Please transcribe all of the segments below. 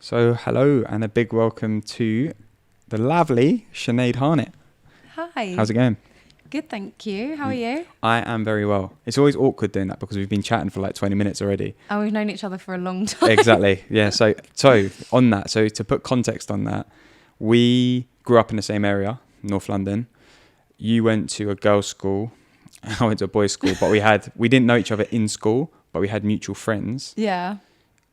So hello and a big welcome to the lovely Sinead Harnett. Hi. How's it going? Good, thank you. How are you? I am very well. It's always awkward doing that because we've been chatting for like 20 minutes already. And we've known each other for a long time. Exactly. Yeah. So on that, so to put context on that, we grew up in the same area, North London. You went to a girls' school. I went to a boys' school, but we didn't know each other in school, but we had mutual friends. Yeah.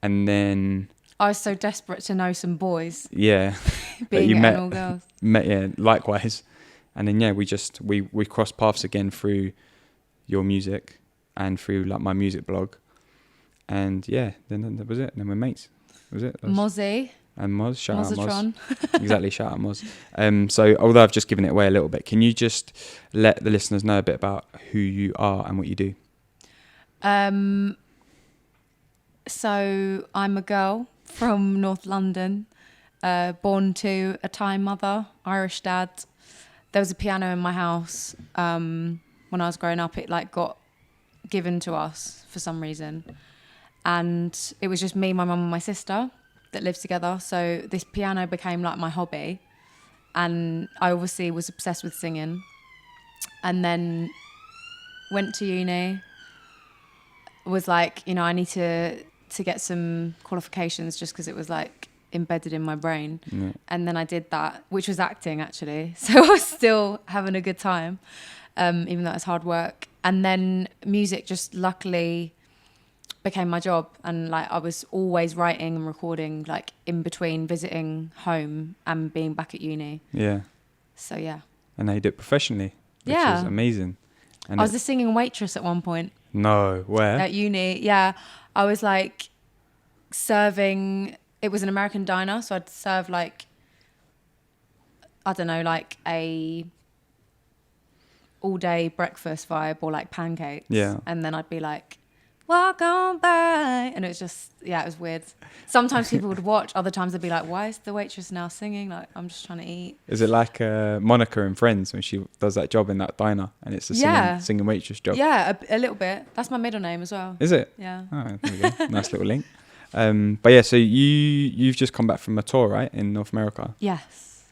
And then I was so desperate to know some boys, yeah, being you an met all girls. yeah, likewise. And then yeah, we crossed paths again through your music and through like my music blog. And yeah, then that was it. And then we're mates. That was it. Mozzie. And Moz, shout out Mozatron. Moz. Exactly, shout out Moz. So although I've just given it away a little bit, can you just let the listeners know a bit about who you are and what you do? So I'm a girl from North London, born to a Thai mother, Irish dad. There was a piano in my house when I was growing up. It like got given to us for some reason, and it was just me, my mum, and my sister that lived together. So this piano became like my hobby, and I obviously was obsessed with singing. And then went to uni. Was like, I need to get some qualifications just because it was like embedded in my brain. Yeah. And then I did that, which was acting actually. So I was still having a good time, even though it's hard work. And then music just luckily became my job. And like I was always writing and recording, like in between visiting home and being back at uni. Yeah. So yeah. And now you do it professionally, which is amazing. And I was a singing waitress at one point. No, where? At uni, yeah. I was like serving, it was an American diner, so I'd serve like, I don't know, like a all day breakfast vibe or like pancakes. Yeah. And then I'd be like, walk on by. And it was just, yeah, it was weird. Sometimes people would watch, other times they'd be like, why is the waitress now singing? Like, I'm just trying to eat. Is it like Monica in Friends when she does that job in that diner and it's a singing waitress job? Yeah, a little bit. That's my middle name as well. Is it? Yeah. Oh, there we go. Nice little link. But yeah, so you've just come back from a tour, right, in North America? Yes.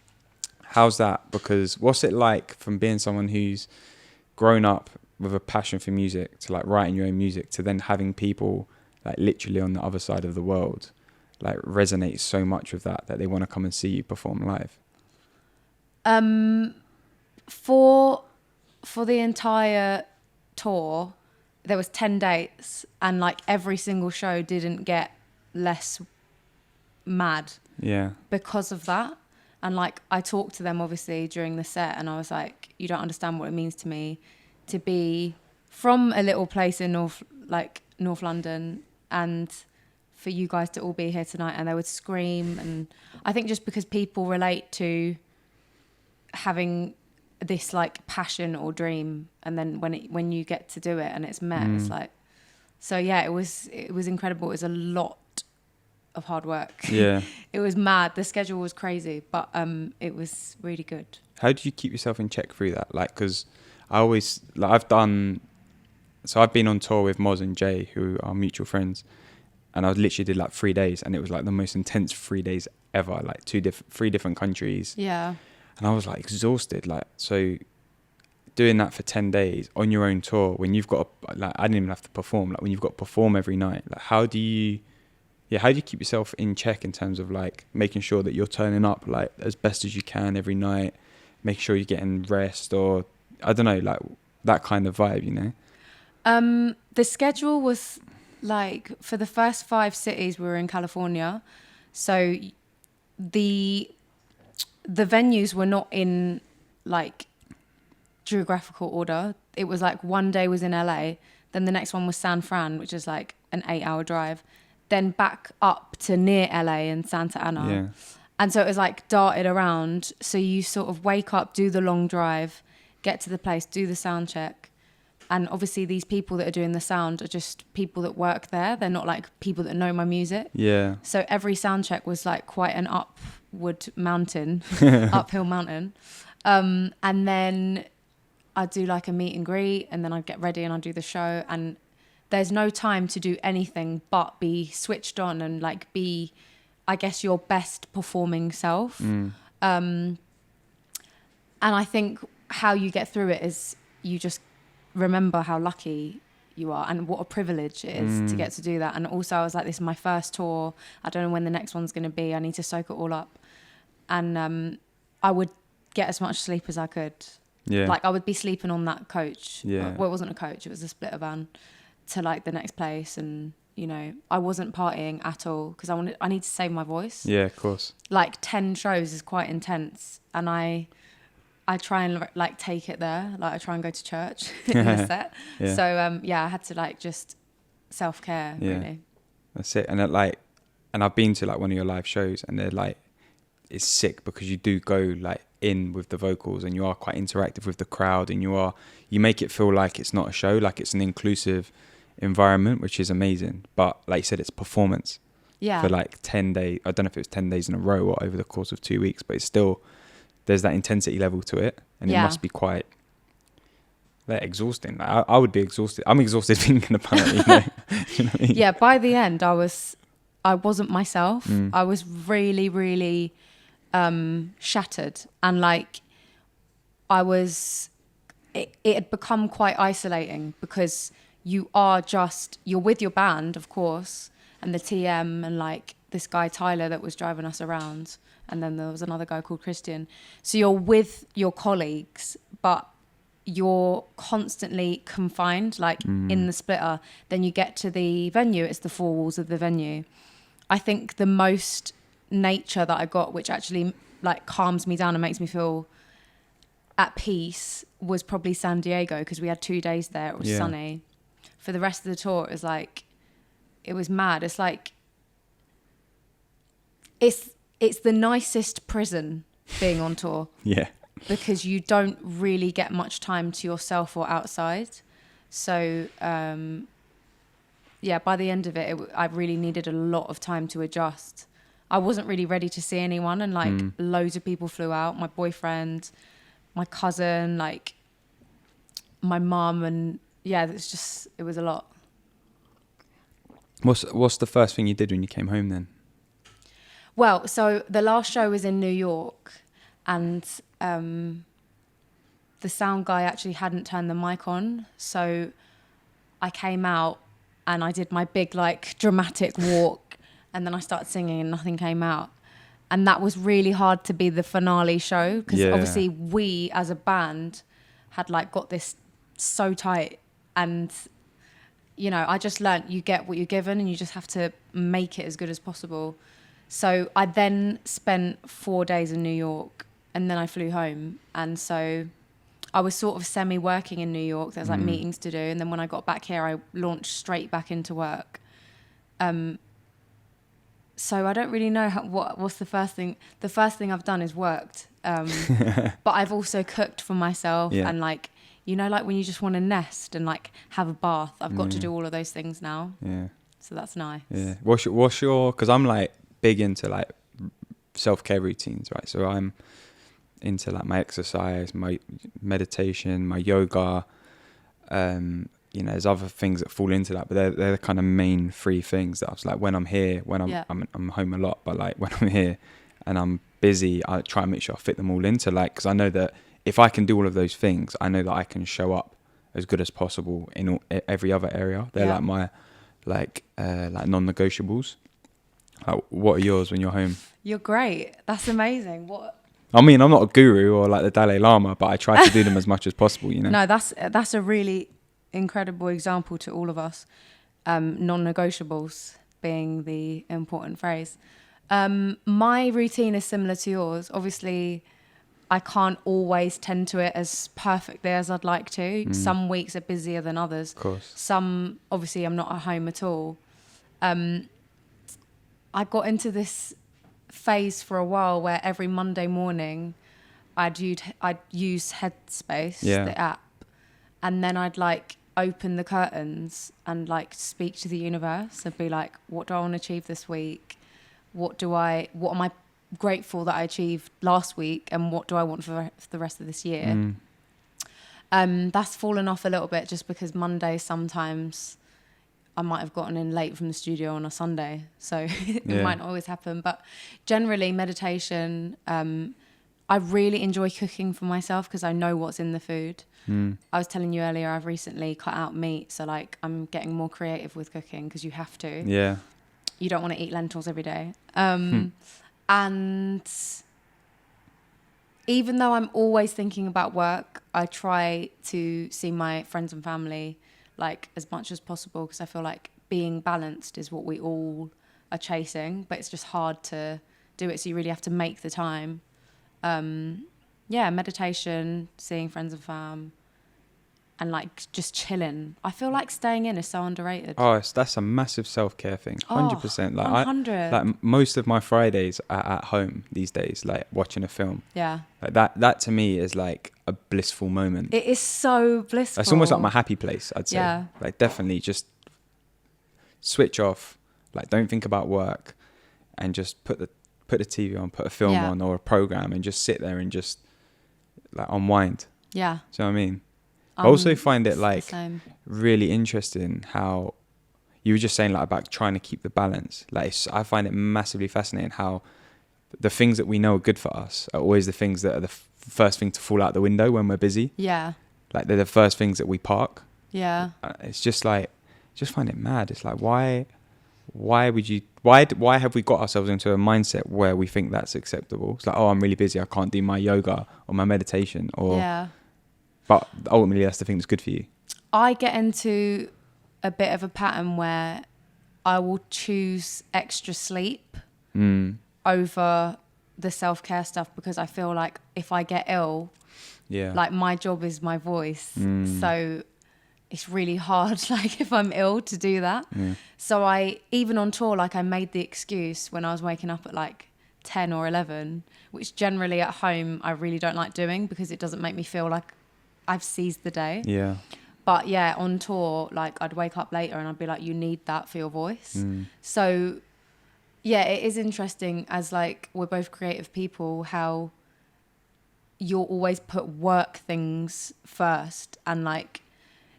How's that? Because what's it like from being someone who's grown up with a passion for music to like writing your own music to then having people like literally on the other side of the world like resonate so much with that they want to come and see you perform live? For the entire tour, there was 10 dates and like every single show didn't get less mad because of that. And like I talked to them obviously during the set and I was like, you don't understand what it means to me to be from a little place in North London and for you guys to all be here tonight. And they would scream, and I think just because people relate to having this like passion or dream, and then when you get to do it and it's met, it's like, so yeah, it was incredible. It was a lot of hard work. Yeah. It was mad. The schedule was crazy, but it was really good. How do you keep yourself in check through that? Like, because I always like I've been on tour with Moz and Jay, who are mutual friends, and I literally did like 3 days, and it was like the most intense 3 days ever, like three different countries. Yeah. And I was like exhausted. Like, so doing that for 10 days on your own tour, when you've got like, I didn't even have to perform, like when you've got to perform every night, like how do you keep yourself in check in terms of like making sure that you're turning up like as best as you can every night, making sure you're getting rest, or I don't know, like that kind of vibe, you know? The schedule was like, for the first 5 cities we were in California, so the venues were not in like geographical order. It was like one day was in LA, then the next one was San Fran, which is like an 8-hour drive, then back up to near LA and Santa Ana. Yeah. And so it was like darted around. So you sort of wake up, do the long drive, get to the place, do the sound check. And obviously these people that are doing the sound are just people that work there. They're not like people that know my music. Yeah. So every sound check was like quite an upward mountain, uphill mountain. And then I'd do like a meet and greet, and then I'd get ready and I'd do the show. And there's no time to do anything but be switched on and like be I guess, your best performing self. Mm. And I think how you get through it is you just remember how lucky you are and what a privilege it is to get to do that. And also I was like, this is my first tour. I don't know when the next one's going to be. I need to soak it all up. And I would get as much sleep as I could. Yeah. Like I would be sleeping on that coach. Yeah. Well, it wasn't a coach. It was a splitter van to like the next place. And, you know, I wasn't partying at all because I need to save my voice. Yeah, of course. Like 10 shows is quite intense. And I try and like take it there. Like I try and go to church in the set. Yeah. So I had to like just self-care really. That's it. And and I've been to like one of your live shows and they're like, it's sick because you do go like in with the vocals and you are quite interactive with the crowd and you make it feel like it's not a show, like it's an inclusive environment, which is amazing. But like you said, it's performance. Yeah. For like 10 days. I don't know if it was 10 days in a row or over the course of 2 weeks, but it's still, there's that intensity level to it, and it must be quite exhausting. Like, I would be exhausted. I'm exhausted thinking about it. You know? You know what I mean? Yeah. By the end, I wasn't myself. I was really, really shattered, and like it had become quite isolating because you're with your band, of course, and the TM and like this guy Tyler that was driving us around. And then there was another guy called Christian. So you're with your colleagues, but you're constantly confined, like in the splitter. Then you get to the venue, it's the four walls of the venue. I think the most nature that I got, which actually like calms me down and makes me feel at peace, was probably San Diego, because we had 2 days there. It was sunny. For the rest of the tour, it was like, it was mad. It's like, it's the nicest prison being on tour. Yeah. Because you don't really get much time to yourself or outside. So, by the end of it, I really needed a lot of time to adjust. I wasn't really ready to see anyone, and like loads of people flew out. My boyfriend, my cousin, like my mum, and it was a lot. What's the first thing you did when you came home then? Well, so the last show was in New York, and the sound guy actually hadn't turned the mic on. So I came out and I did my big, like, dramatic walk, and then I started singing and nothing came out. And that was really hard to be the finale show, because obviously we as a band had like got this so tight, and you know, I just learnt you get what you're given and you just have to make it as good as possible. So I then spent 4 days in New York, and then I flew home. And so I was sort of semi-working in New York. There was like meetings to do. And then when I got back here, I launched straight back into work. So I don't really know what's the first thing. The first thing I've done is worked. But I've also cooked for myself. And like, you know, like when you just want to nest and like have a bath, I've got to do all of those things now. Yeah. So that's nice. Yeah. What's your, because I'm like big into like self-care routines, right? So I'm into like my exercise, my meditation, my yoga. You know, there's other things that fall into that, but they're the kind of main three things that I was like, when I'm here, when I'm home a lot, but like when I'm here and I'm busy, I try and make sure I fit them all into, like, because I know that if I can do all of those things, I know that I can show up as good as possible in every other area. They're like my like non-negotiables. Like, what are yours when you're home? You're great. That's amazing. What? I mean, I'm not a guru or like the Dalai Lama, but I try to do them as much as possible, you know? No, that's a really incredible example to all of us. Non-negotiables being the important phrase. My routine is similar to yours. Obviously, I can't always tend to it as perfectly as I'd like to. Some weeks are busier than others. Of course. Some, obviously, I'm not at home at all. I got into this phase for a while where every Monday morning I'd use Headspace, the app, and then I'd like open the curtains and like speak to the universe and be like, what do I want to achieve this week? What am I grateful that I achieved last week, and what do I want for the rest of this year? That's fallen off a little bit just because Mondays sometimes I might have gotten in late from the studio on a Sunday, so it Yeah. might not always happen. But generally, meditation. I really enjoy cooking for myself because I know what's in the food. I was telling you earlier, I've recently cut out meat, so like I'm getting more creative with cooking because you have to. Yeah. You don't want to eat lentils every day. And even though I'm always thinking about work, I try to see my friends and family like as much as possible because I feel like being balanced is what we all are chasing, but it's just hard to do it. So you really have to make the time. Meditation, seeing friends and fam, and like just chilling. I feel like staying in is so underrated. Oh, that's a massive self-care thing. 100%. Like 100. most of my Fridays are at home these days, like watching a film. Yeah. Like that to me is like a blissful moment. It is so blissful. It's almost like my happy place, I'd say. Yeah. Like definitely just switch off, like don't think about work and just put the TV on, put a film on or a program and just sit there and just like unwind. Yeah. Do you know what I mean? I also find it like really interesting how you were just saying like about trying to keep the balance. Like I find it massively fascinating how the things that we know are good for us are always the things that are the first thing to fall out the window when we're busy. Yeah. Like they're the first things that we park. Yeah. It's just like, just find it mad. It's like, why have we got ourselves into a mindset where we think that's acceptable? It's like, oh, I'm really busy, I can't do my yoga or my meditation but ultimately that's the thing that's good for you. I get into a bit of a pattern where I will choose extra sleep over the self-care stuff because I feel like if I get ill, like my job is my voice. So it's really hard, like if I'm ill to do that. So I, even on tour, like I made the excuse when I was waking up at like 10 or 11, which generally at home I really don't like doing because it doesn't make me feel like I've seized the day. Yeah. But yeah, on tour, like I'd wake up later and I'd be like, you need that for your voice. So yeah, it is interesting as like we're both creative people, how you'll always put work things first. And like,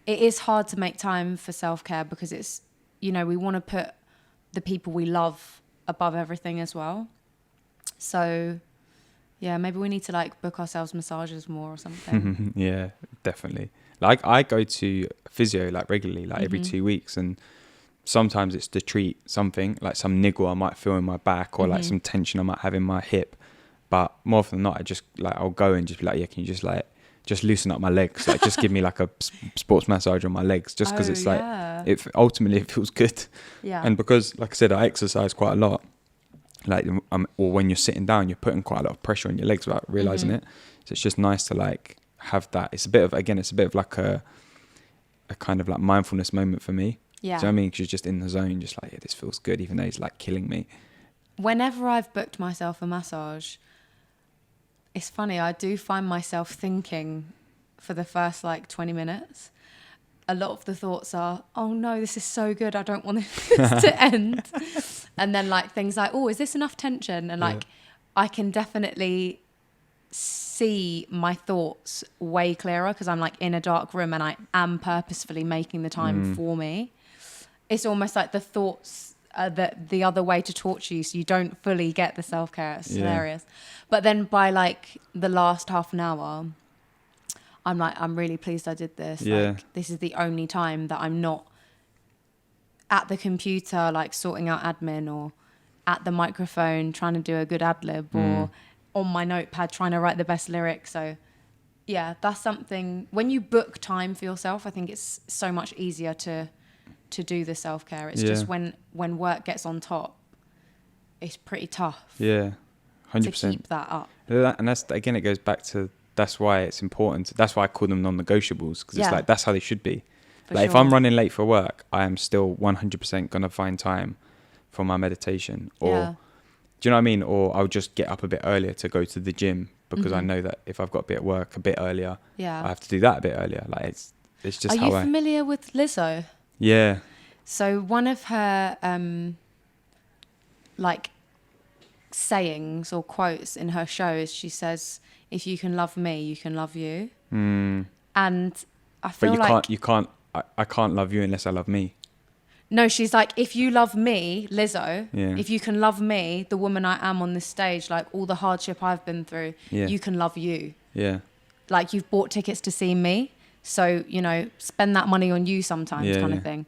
it is hard to make time for self-care because it's, you know, we want to put the people we love above everything as well. So yeah, maybe we need to like book ourselves massages more or something. Yeah, definitely. Like I go to physio like regularly, like every 2 weeks, and sometimes it's to treat something, like some niggle I might feel in my back or like some tension I might have in my hip. But more often than not, I just like, I'll go and just be like, yeah, can you just like, just loosen up my legs? Like just give me like a sports massage on my legs, just because it's like, ultimately it feels good. Yeah. And because, like I said, I exercise quite a lot. Like, or when you're sitting down, you're putting quite a lot of pressure on your legs without realizing it. So it's just nice to like have that. It's a bit of like a kind of like mindfulness moment for me. Yeah. Do you know what I mean? Because you're just in the zone, just like, yeah, this feels good, even though it's like killing me. Whenever I've booked myself a massage, it's funny, I do find myself thinking for the first like 20 minutes. A lot of the thoughts are, oh no, this is so good, I don't want this to end. And then like things like, oh, is this enough tension? And like, I can definitely see my thoughts way clearer because I'm like in a dark room and I am purposefully making the time for me. It's almost like the thoughts are the other way to torture you, so you don't fully get the self-care. It's hilarious. But then by like the last half an hour, I'm like, I'm really pleased I did this. Like, this is the only time that I'm not at the computer, like sorting out admin, or at the microphone trying to do a good ad lib, or on my notepad trying to write the best lyrics. So yeah, that's something, when you book time for yourself, I think it's so much easier to do the self-care. It's just when work gets on top, it's pretty tough. Yeah, 100%. To keep that up. And that's, again, it goes back to, that's why it's important. That's why I call them non-negotiables, because it's like, that's how they should be. Like if I'm running late for work, I am still 100% going to find time for my meditation, or do you know what I mean? Or I'll just get up a bit earlier to go to the gym because I know that if I've got to be at work a bit earlier, I have to do that a bit earlier. Like it's just Are you familiar with Lizzo? Yeah. So one of her like sayings or quotes in her shows, she says, if you can love me, you can love you. And I feel but I can't love you unless I love me. No, she's like, if you love me, Lizzo, Yeah. if you can love me, the woman I am on this stage, like all the hardship I've been through, Yeah. you can love you. Yeah. Like, you've bought tickets to see me, so, you know, spend that money on you sometimes, Yeah, kind yeah. of thing.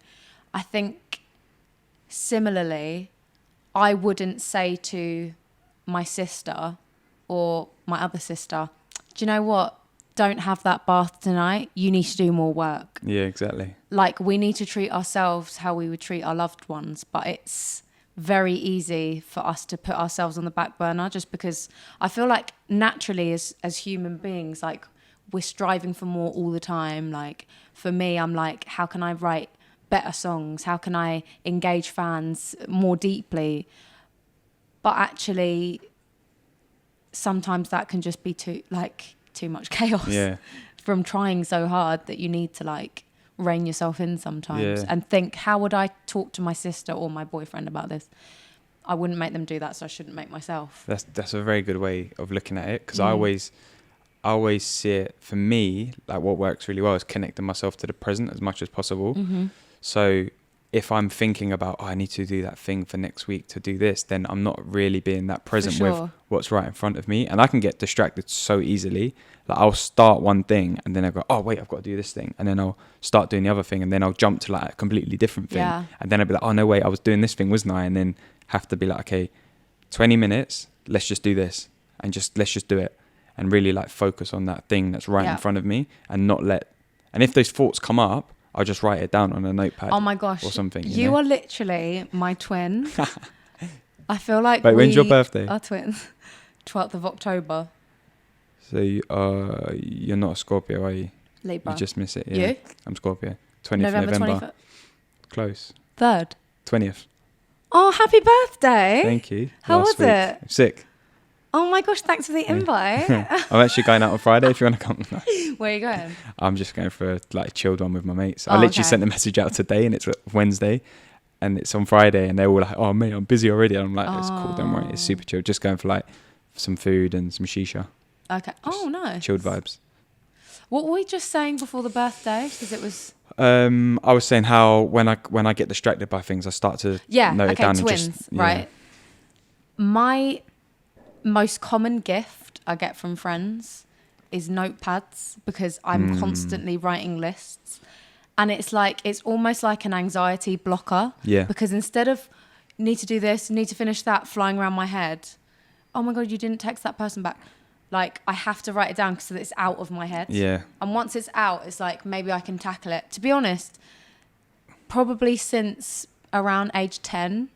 I think similarly, I wouldn't say to my sister or my other sister, do you know what? Don't have that bath tonight. You need to do more work. Yeah, exactly. Like, we need to treat ourselves how we would treat our loved ones, but it's very easy for us to put ourselves on the back burner, just because I feel like naturally as human beings, like, we're striving for more all the time. Like, for me, I'm like, how can I write better songs? How can I engage fans more deeply? But actually, sometimes that can just be too much chaos. Yeah. From trying so hard that you need to, like, rein yourself in sometimes. Yeah. And think, how would I talk to my sister or my boyfriend about this? I wouldn't make them do that, so I shouldn't make myself. That's a very good way of looking at it, because I always see it, for me, like, what works really well is connecting myself to the present as much as possible. Mm-hmm. So if I'm thinking about, I need to do that thing for next week to do this, then I'm not really being that present sure. with what's right in front of me. And I can get distracted so easily. Like, I'll start one thing and then I go, oh wait, I've got to do this thing. And then I'll start doing the other thing, and then I'll jump to, like, a completely different thing. Yeah. And then I'll be like, oh no, wait, I was doing this thing, wasn't I? And then have to be like, okay, 20 minutes, let's just do this, and let's just do it. And really, like, focus on that thing that's right in front of me, and not and if those thoughts come up, I'll just write it down on a notepad. Oh my gosh. Or something. You are literally my twin. I feel like Wait, when's your birthday? Are twins. 12th of October. So you're not a Scorpio, are you? Libra. You just miss it. Yeah. You? I'm Scorpio. 20th November November. 25th. Close. 3rd. 20th. Oh, happy birthday. Thank you. How Last was week. it? Sick. Oh my gosh, thanks for the invite. I'm actually going out on Friday if you want to come. Where are you going? I'm just going for a chilled one with my mates. Oh, I literally okay. sent the message out today, and it's Wednesday, and it's on Friday, and they're all like, oh mate, I'm busy already. And I'm like, it's cool, don't worry, it's super chill. Just going for, like, some food and some shisha. Okay. Oh, nice. Chilled vibes. What were we just saying before the birthday? Because it was... I was saying how when I get distracted by things, I start to note it down. Twins, and just, right? My most common gift I get from friends is notepads, because I'm constantly writing lists, and it's almost like an anxiety blocker. Yeah. Because instead of need to do this, need to finish that, flying around my head, oh my God, you didn't text that person back. Like, I have to write it down so that it's out of my head. Yeah. And once it's out, it's like, maybe I can tackle it. To be honest, probably since around age 10,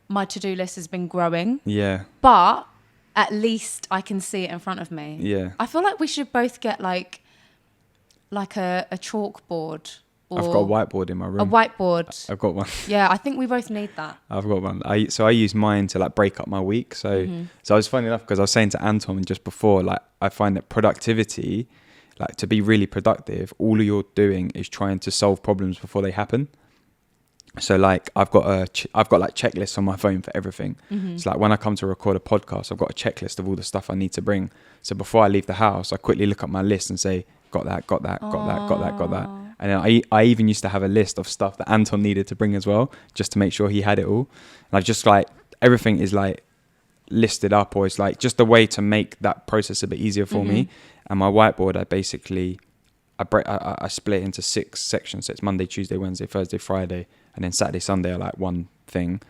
my to-do list has been growing. Yeah. But at least I can see it in front of me. Yeah. I feel like we should both get like a chalkboard. Or I've got a whiteboard in my room. A whiteboard. I've got one. Yeah, I think we both need that. I've got one. I use mine to, like, break up my week. So I was funny enough, because I was saying to Anton just before, like, I find that productivity, like, to be really productive, all you're doing is trying to solve problems before they happen. So, like, I've got like checklists on my phone for everything. So, like, when I come to record a podcast, I've got a checklist of all the stuff I need to bring. So before I leave the house, I quickly look at my list and say, got that. And then I even used to have a list of stuff that Anton needed to bring as well, just to make sure he had it all. And I just, like, everything is, like, listed up, or it's, like, just a way to make that process a bit easier for me. And my whiteboard, I split it into 6 sections. So it's Monday, Tuesday, Wednesday, Thursday, Friday, and then Saturday, Sunday are, like, one thing.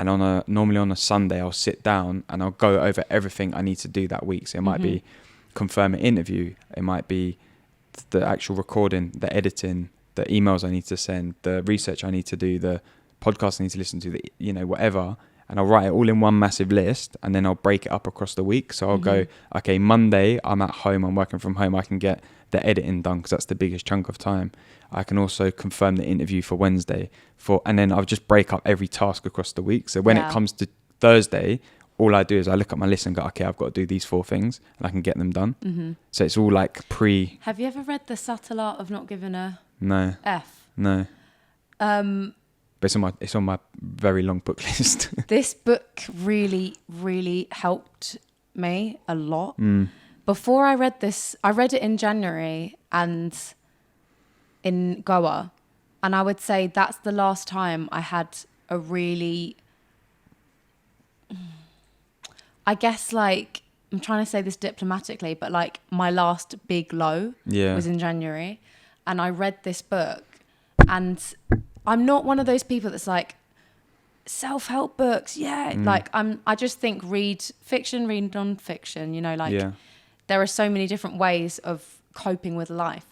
And normally on a Sunday, I'll sit down and I'll go over everything I need to do that week. So it might be confirm an interview, it might be the actual recording, the editing, the emails I need to send, the research I need to do, the podcast I need to listen to, whatever. And I'll write it all in one massive list, and then I'll break it up across the week. So I'll go, okay, Monday, I'm at home, I'm working from home, I can get the editing done because that's the biggest chunk of time. I can also confirm the interview for Wednesday, and then I'll just break up every task across the week. So when it comes to Thursday, all I do is I look at my list and go, okay, I've got to do these 4 things, and I can get them done. So it's all like Have you ever read The Subtle Art of Not Giving a No. F? No. But it's on my very long book list. This book really, really helped me a lot. Before I read it in January and in Goa, And I would say that's the last time I had a really, I guess, like, I'm trying to say this diplomatically, but like my last big low was in January. And I read this book, and I'm not one of those people that's like, self-help books, like I just think read fiction, read non-fiction, you know, like there are so many different ways of coping with life.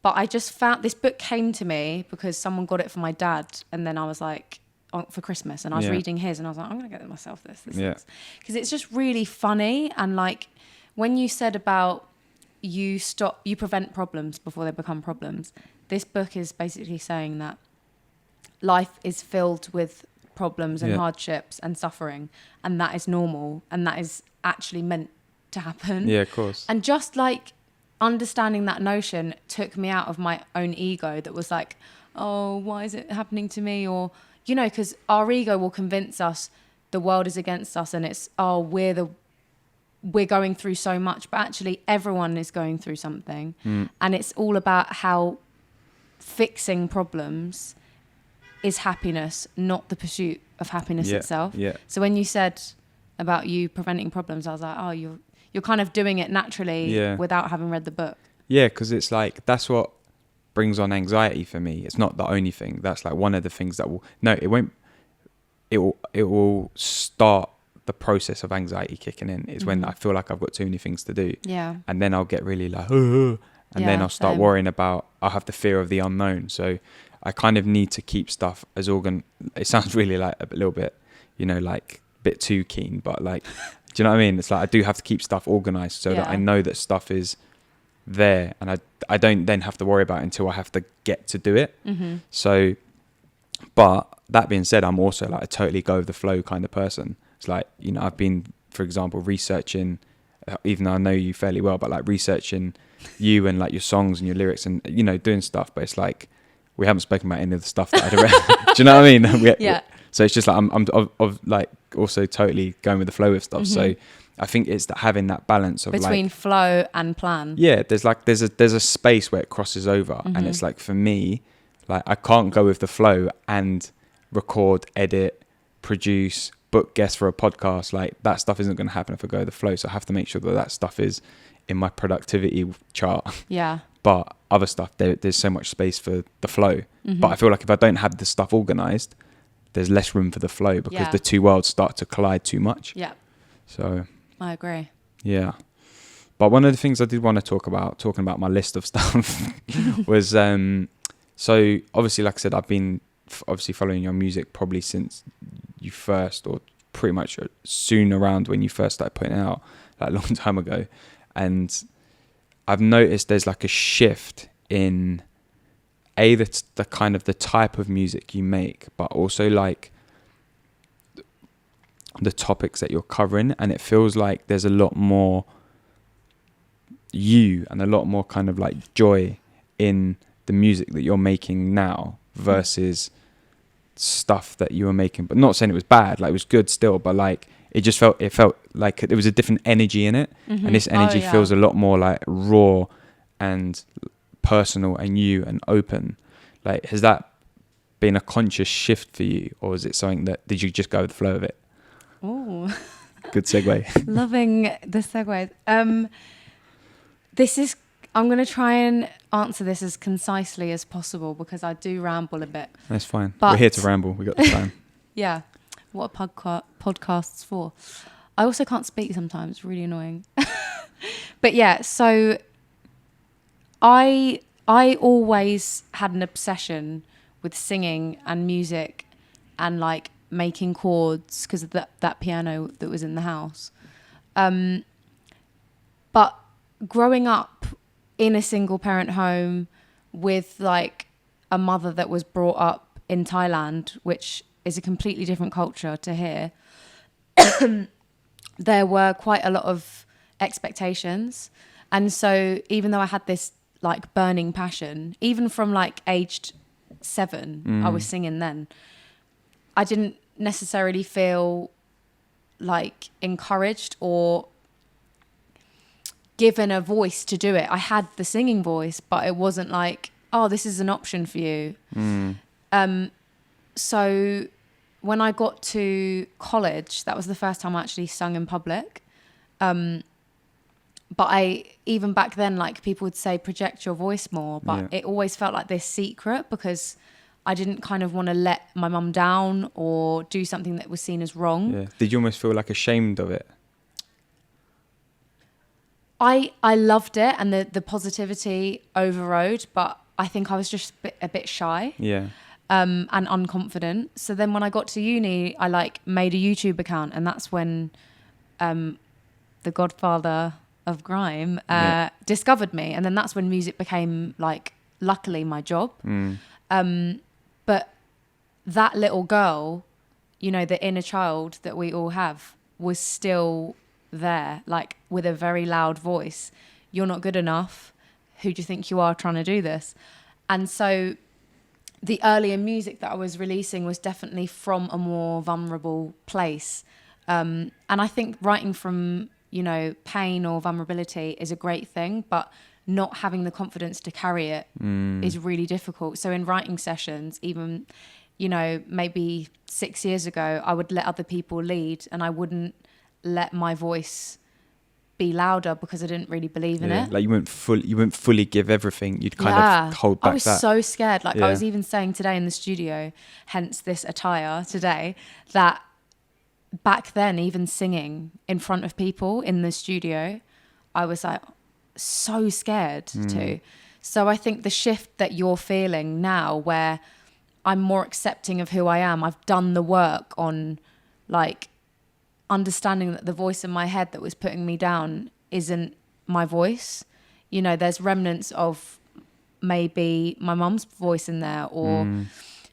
But I just found this book came to me because someone got it for my dad, and then I was like, for Christmas, and I was reading his, and I was like, I'm gonna get myself this because it's just really funny. And like when you said about you prevent problems before they become problems, this book is basically saying that life is filled with problems and hardships and suffering, and that is normal, and that is actually meant to happen. Yeah, of course. And just like understanding that notion took me out of my own ego that was like, oh, why is it happening to me? Or, you know, because our ego will convince us the world is against us, and it's, oh, we're going through so much, but actually everyone is going through something. And it's all about how fixing problems is happiness, not the pursuit of happiness itself. So when you said about you preventing problems, I was like, oh, you're kind of doing it naturally without having read the book. Yeah, because it's like, that's what brings on anxiety for me. It's not the only thing. That's like one of the things that it will start the process of anxiety kicking in is when I feel like I've got too many things to do. Yeah. And then I'll get really like, and then I'll start worrying about, I'll have the fear of the unknown. So I kind of need to keep stuff as it sounds really like a little bit, you know, like a bit too keen, but like, do you know what I mean? It's like, I do have to keep stuff organized so that I know that stuff is there, and I don't then have to worry about it until I have to get to do it. So, but that being said, I'm also like a totally go with the flow kind of person. It's like, you know, I've been, for example, researching, even though I know you fairly well, but like researching you and like your songs and your lyrics and, you know, doing stuff, but it's like, we haven't spoken about any of the stuff that I'd read. Do you know what I mean? So it's just like, I'm of like also totally going with the flow of stuff. So I think it's that having that balance of between like, flow and plan. Yeah, there's a space where it crosses over, and it's like, for me, like I can't go with the flow and record, edit, produce, book guests for a podcast. Like that stuff isn't going to happen if I go with the flow. So I have to make sure that stuff is in my productivity chart. Yeah. But other stuff, there's so much space for the flow. But I feel like if I don't have the stuff organized, there's less room for the flow because the two worlds start to collide too much. Yeah. So I agree. Yeah. But one of the things I did want to talking about my list of stuff was, so obviously, like I said, I've been obviously following your music probably since you first, or pretty much soon around when you first started putting it out, like a long time ago. And I've noticed there's like a shift in the kind of the type of music you make, but also like the topics that you're covering. And it feels like there's a lot more you and a lot more kind of like joy in the music that you're making now versus stuff that you were making, but not saying it was bad, like it was good still, but like it felt like there was a different energy in it. And this energy feels a lot more like raw and personal and you and open. Like, has that been a conscious shift for you, or is it something that, did you just go with the flow of it? Oh, good segue. Loving the segues. I'm going to try and answer this as concisely as possible because I do ramble a bit. That's fine. We're here to ramble. We got the time. Yeah. What are podcasts for? I also can't speak sometimes. Really annoying. But yeah, so I always had an obsession with singing and music and like making chords because of that piano that was in the house. But growing up in a single parent home with like a mother that was brought up in Thailand, which is a completely different culture to here, there were quite a lot of expectations. And so even though I had this like burning passion, even from like aged 7, I was singing then, I didn't necessarily feel like encouraged or given a voice to do it. I had the singing voice, but it wasn't like, oh, this is an option for you. So when I got to college, that was the first time I actually sung in public. But even back then, like, people would say project your voice more, but it always felt like this secret because I didn't kind of want to let my mum down or do something that was seen as wrong. Yeah. Did you almost feel like ashamed of it? I loved it, and the positivity overrode, but I think I was just a bit shy. Yeah. And unconfident. So then when I got to uni, I like made a YouTube account, and that's when the godfather of grime discovered me, and then that's when music became, like, luckily my job. But that little girl, you know, the inner child that we all have, was still there, like, with a very loud voice. You're not good enough. Who do you think you are trying to do this? And so the earlier music that I was releasing was definitely from a more vulnerable place. And I think writing from, you know, pain or vulnerability is a great thing, but not having the confidence to carry it is really difficult. So in writing sessions, even, you know, maybe 6 years ago, I would let other people lead and I wouldn't let my voice be louder because I didn't really believe in it. Like you wouldn't fully give everything. You'd kind of hold back. I was so scared. Like I was even saying today in the studio, hence this attire today, that back then, even singing in front of people in the studio, I was like so scared to. So I think the shift that you're feeling now, where I'm more accepting of who I am, I've done the work on, like, understanding that the voice in my head that was putting me down isn't my voice. You know, there's remnants of maybe my mum's voice in there, or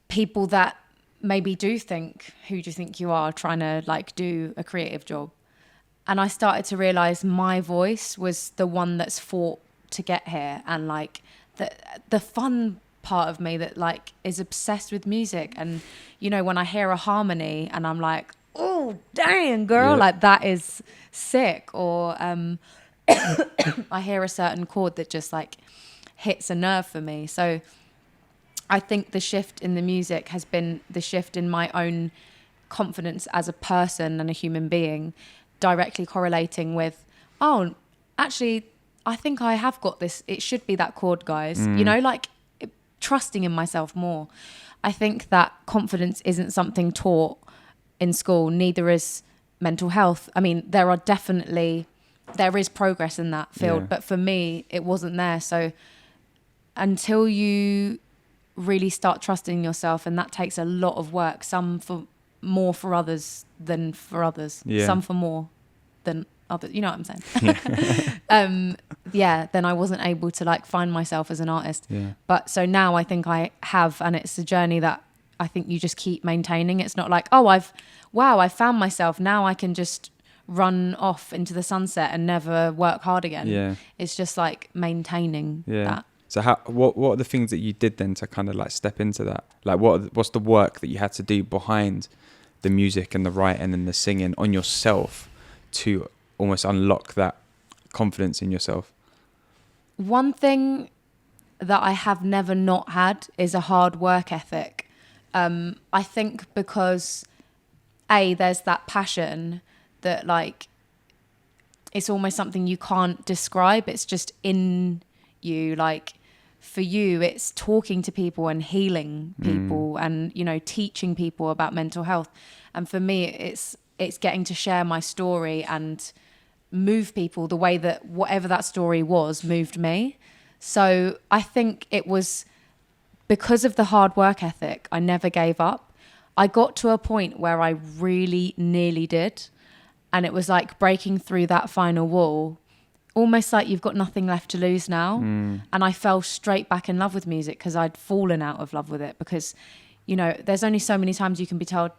people that maybe do think, who do you think you are, trying to, like, do a creative job. And I started to realize my voice was the one that's fought to get here, and, like, the fun part of me that, like, is obsessed with music. And, you know, when I hear a harmony and I'm like, oh, dang, girl, like, that is sick. Or I hear a certain chord that just, like, hits a nerve for me. So I think the shift in the music has been the shift in my own confidence as a person and a human being, directly correlating with, oh, actually, I think I have got this. It should be that chord, guys. You know, like, trusting in myself more. I think that confidence isn't something taught in school, neither is mental health. I mean, there is progress in that field, but for me, it wasn't there. So until you really start trusting yourself, and that takes a lot of work, some for more for others than for others, some for more than others, you know what I'm saying? Then I wasn't able to, like, find myself as an artist. But so now I think I have, and it's a journey that I think you just keep maintaining. It's not like, oh, I found myself, now I can just run off into the sunset and never work hard again. It's just, like, maintaining that. So what are the things that you did then to kind of, like, step into that? Like, what's the work that you had to do behind the music and the writing and the singing on yourself to almost unlock that confidence in yourself? One thing that I have never not had is a hard work ethic. I think because there's that passion that, like, it's almost something you can't describe. It's just in you. Like, for you, it's talking to people and healing people and, you know, teaching people about mental health. And for me, it's getting to share my story and move people the way that whatever that story was moved me. So I think it was because of the hard work ethic, I never gave up. I got to a point where I really nearly did. And it was like breaking through that final wall, almost like you've got nothing left to lose now. And I fell straight back in love with music because I'd fallen out of love with it. Because, you know, there's only so many times you can be told,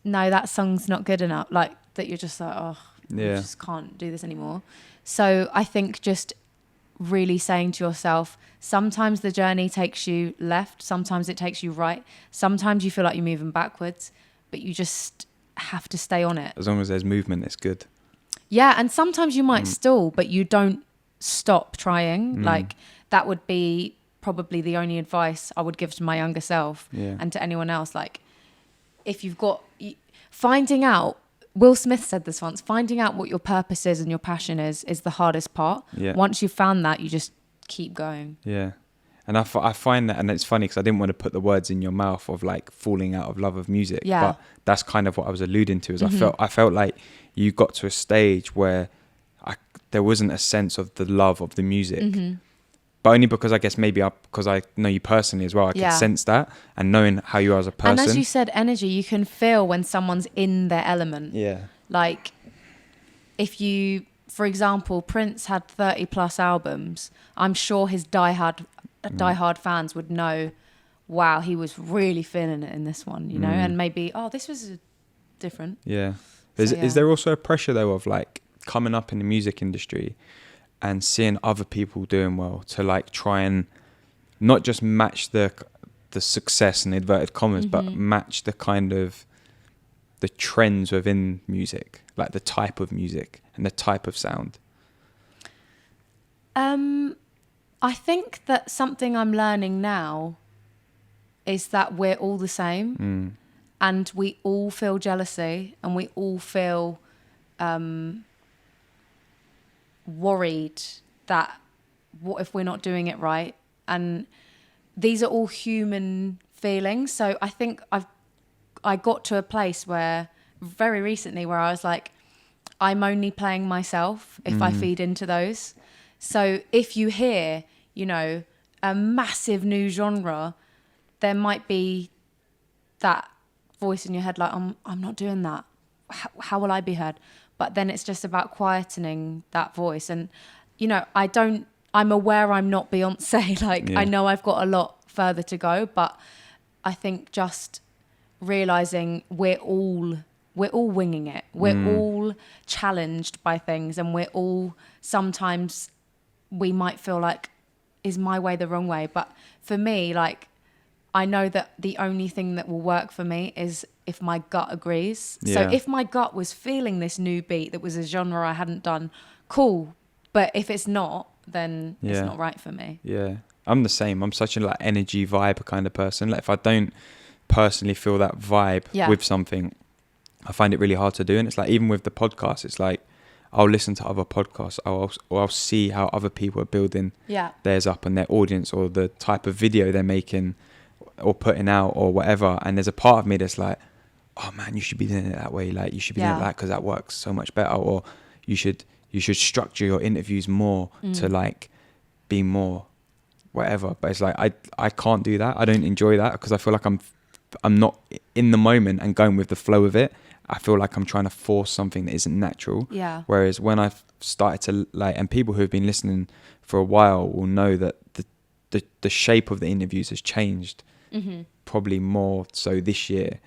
no, that song's not good enough. Like, that you're just like, oh, I just can't do this anymore. So I think just really saying to yourself, sometimes the journey takes you left, sometimes it takes you right, sometimes you feel like you're moving backwards, but you just have to stay on it. As long as there's movement, it's good. Yeah, and sometimes you might stall, but you don't stop trying. Like, that would be probably the only advice I would give to my younger self Yeah. and to anyone else. Like, if you've got finding out, Will Smith said this once, finding out what your purpose is and your passion is the hardest part. Yeah. Once you've found that, you just keep going. Yeah. And I find that, and it's funny because I didn't want to put the words in your mouth of like falling out of love of music. Yeah. But that's kind of what I was alluding to, is I felt like you got to a stage where there wasn't a sense of the love of the music. But only because I guess maybe because I know you personally as well, I could sense that, and knowing how you are as a person. And as you said, energy, you can feel when someone's in their element. Yeah. Like, if you, for example, Prince had 30 plus albums, I'm sure his diehard fans would know, wow, he was really feeling it in this one, you know, and maybe, this was different. Yeah. So, Is there also a pressure though of like coming up in the music industry and seeing other people doing well to like try and not just match the success in inverted commas, but match the kind of the trends within music, like the type of music and the type of sound? I think that something I'm learning now is that we're all the same, and we all feel jealousy, and we all feel worried that what if we're not doing it right, and these are all human feelings. So I think I got to a place where very recently where I was like, I'm only playing myself if I feed into those. So if you hear, you know, a massive new genre, there might be that voice in your head like, I'm not doing that. How will I be heard? But then it's just about quietening that voice. And, you know, I'm aware I'm not Beyonce. Like, I know I've got a lot further to go, but I think just realizing we're all winging it. We're all challenged by things, and we're all, sometimes we might feel like, is my way the wrong way? But for me, like, I know that the only thing that will work for me is if my gut agrees. Yeah. So if my gut was feeling this new beat that was a genre I hadn't done, cool. But if it's not, then it's not right for me. Yeah. I'm the same. I'm such a like energy vibe kind of person. Like if I don't personally feel that vibe with something, I find it really hard to do. And it's like, even with the podcast, it's like, I'll listen to other podcasts, or I'll see how other people are building theirs up and their audience, or the type of video they're making or putting out or whatever. And there's a part of me that's like, oh man, you should be doing it that way. Like you should be doing it that because that works so much better. Or you should structure your interviews more to like be more whatever. But it's like, I can't do that. I don't enjoy that because I feel like I'm not in the moment and going with the flow of it. I feel like I'm trying to force something that isn't natural. Yeah. Whereas when I've started to like, and people who have been listening for a while will know that the shape of the interviews has changed, probably more so this year,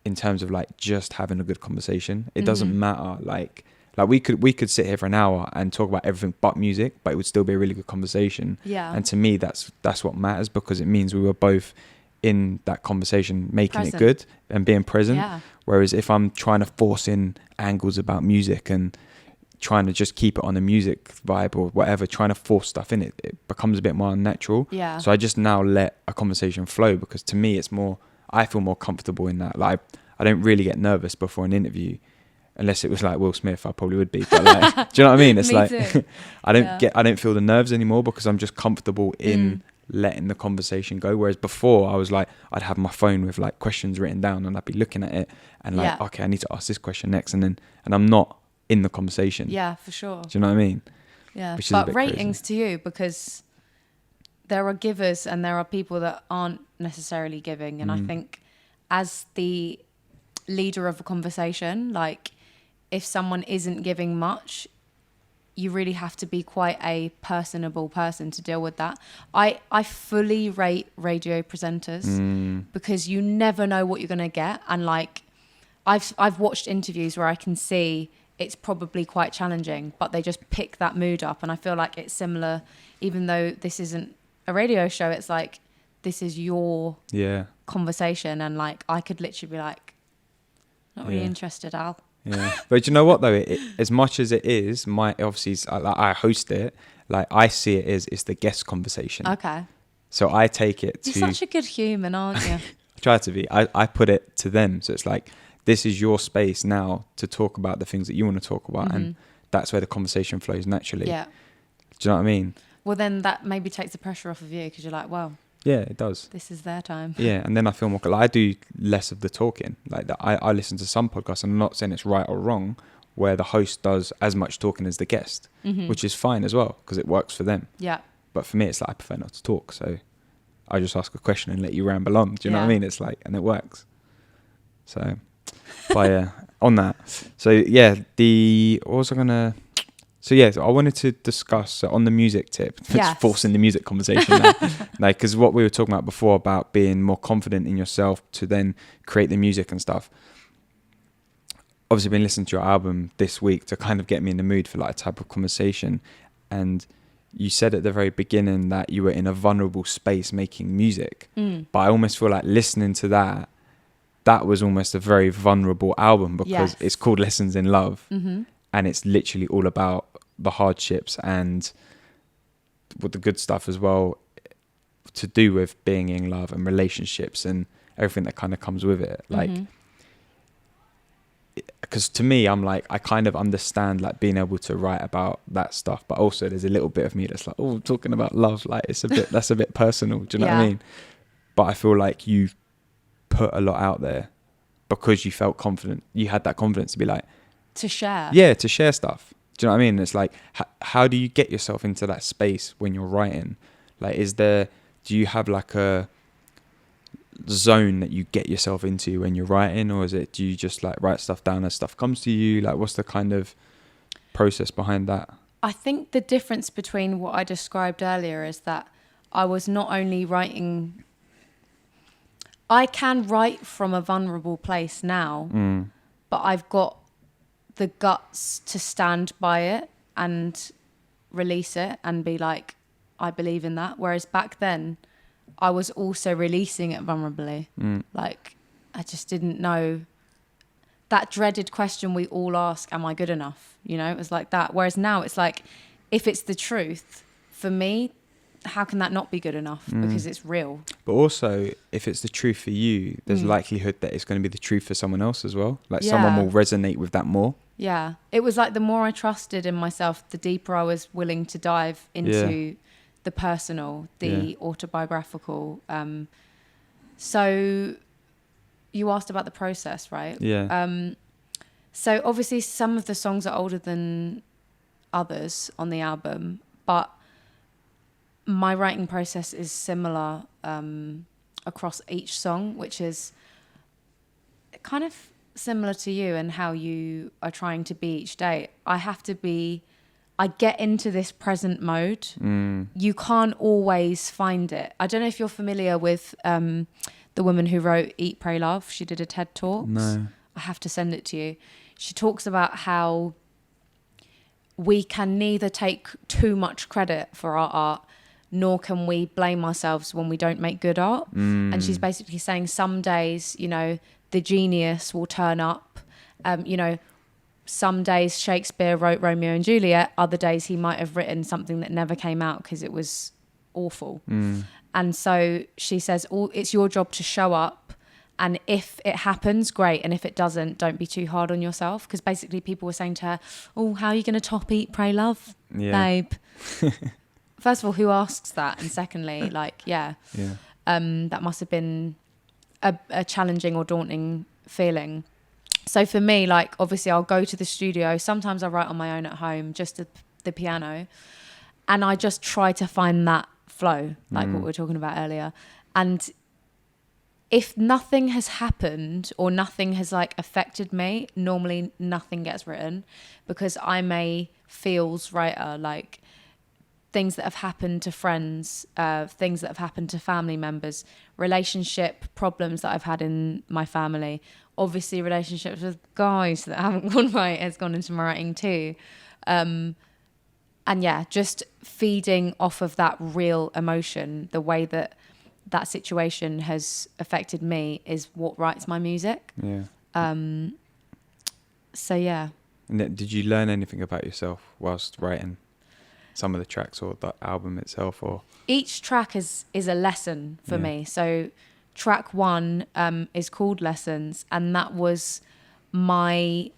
in terms of like just having a good conversation. It doesn't matter. Like we could sit here for an hour and talk about everything but music, but it would still be a really good conversation. Yeah. And to me, that's what matters, because it means we were both in that conversation, making Present. it good and being present. Yeah. Whereas if I'm trying to force in angles about music and trying to just keep it on a music vibe or whatever, trying to force stuff in it, it becomes a bit more unnatural. Yeah. So I just now let a conversation flow, because to me, I feel more comfortable in that. Like I don't really get nervous before an interview, unless it was like Will Smith, I probably would be. But like, do you know what I mean? It's Me like, too. I don't feel the nerves anymore, because I'm just comfortable in letting the conversation go. Whereas before I was like, I'd have my phone with like questions written down and I'd be looking at it and like, okay, I need to ask this question next, and I'm not in the conversation. Yeah, for sure. Do you know what I mean? Yeah. Which is a But bit ratings crazy. to you, because there are givers and there are people that aren't necessarily giving. And I think as the leader of a conversation, like if someone isn't giving much, you really have to be quite a personable person to deal with that. I fully rate radio presenters because you never know what you're going to get. And like, I've watched interviews where I can see it's probably quite challenging, but they just pick that mood up. And I feel like it's similar, even though this isn't a radio show, it's like, this is your conversation. And like, I could literally be like, not really interested, Al. Yeah, but you know what though? As much as it is, I host it. Like I see it as it's the guest conversation. Okay. So I take it to... You're such a good human, aren't you? I try to be. I put it to them. So it's like, this is your space now to talk about the things that you want to talk about. And that's where the conversation flows naturally. Yeah. Do you know what I mean? Well, then that maybe takes the pressure off of you because you're like, well, yeah, it does. This is their time. Yeah, and then I feel more... Like, I do less of the talking. Like that, I listen to some podcasts, and I'm not saying it's right or wrong, where the host does as much talking as the guest, which is fine as well because it works for them. Yeah. But for me, it's like I prefer not to talk. So I just ask a question and let you ramble on. Do you know what I mean? It's like, and it works. So, but yeah, on that. So yeah, what was I gonna... So yeah, I wanted to discuss on the music tip. It's forcing the music conversation now. Like, because what we were talking about before about being more confident in yourself to then create the music and stuff. Obviously, been listening to your album this week to kind of get me in the mood for like a type of conversation. And you said at the very beginning that you were in a vulnerable space making music. But I almost feel like listening to that was almost a very vulnerable album because it's called Lessons in Love. And it's literally all about the hardships and with the good stuff as well to do with being in love and relationships and everything that kind of comes with it. Like, because to me, I'm like, I kind of understand like being able to write about that stuff, but also there's a little bit of me that's like, oh, talking about love, like that's a bit personal. Do you know what I mean? But I feel like you put a lot out there because you felt confident. You had that confidence to be like, to share. Yeah, to share stuff. Do you know what I mean? It's like, how do you get yourself into that space when you're writing? Like, do you have like a zone that you get yourself into when you're writing, or do you just like write stuff down as stuff comes to you? Like, what's the kind of process behind that? I think the difference between what I described earlier is that I was not only writing... I can write from a vulnerable place now, but I've got the guts to stand by it and release it and be like, I believe in that. Whereas back then, I was also releasing it vulnerably. Like, I just didn't know that dreaded question we all ask, am I good enough? You know, it was like that. Whereas now it's like, if it's the truth, for me, how can that not be good enough? Because it's real. But also, if it's the truth for you, there's likelihood that it's going to be the truth for someone else as well. Like someone will resonate with that more. Yeah. It was like the more I trusted in myself, the deeper I was willing to dive into the personal, the autobiographical. So you asked about the process, right? Yeah. So obviously some of the songs are older than others on the album, but my writing process is similar across each song, which is kind of similar to you and how you are trying to be each day. I get into this present mode. You can't always find it. I don't know if you're familiar with the woman who wrote Eat, Pray, Love. She did a TED Talks. No. I have to send it to you. She talks about how we can neither take too much credit for our art, nor can we blame ourselves when we don't make good art. And she's basically saying some days, you know, the genius will turn up. You know, some days Shakespeare wrote Romeo and Juliet. Other days he might have written something that never came out because it was awful. And so she says, it's your job to show up. And if it happens, great. And if it doesn't, don't be too hard on yourself. Because basically people were saying to her, oh, how are you going to top Eat, Pray, Love, babe? First of all, who asks that? And secondly, like, that must have been a challenging or daunting feeling. So for me, like, obviously I'll go to the studio. Sometimes I write on my own at home, just the piano. And I just try to find that flow, like what we were talking about earlier. And if nothing has happened or nothing has like affected me, normally nothing gets written because I'm a feels writer, like things that have happened to friends, things that have happened to family members, relationship problems that I've had in my family, obviously relationships with guys that haven't gone right has gone into my writing too. And yeah, just feeding off of that real emotion, the way that situation has affected me is what writes my music. Yeah. So yeah. And did you learn anything about yourself whilst writing? some of the tracks or the album itself? Or Each track is a lesson for me. So track 1 is called Lessons, and that was my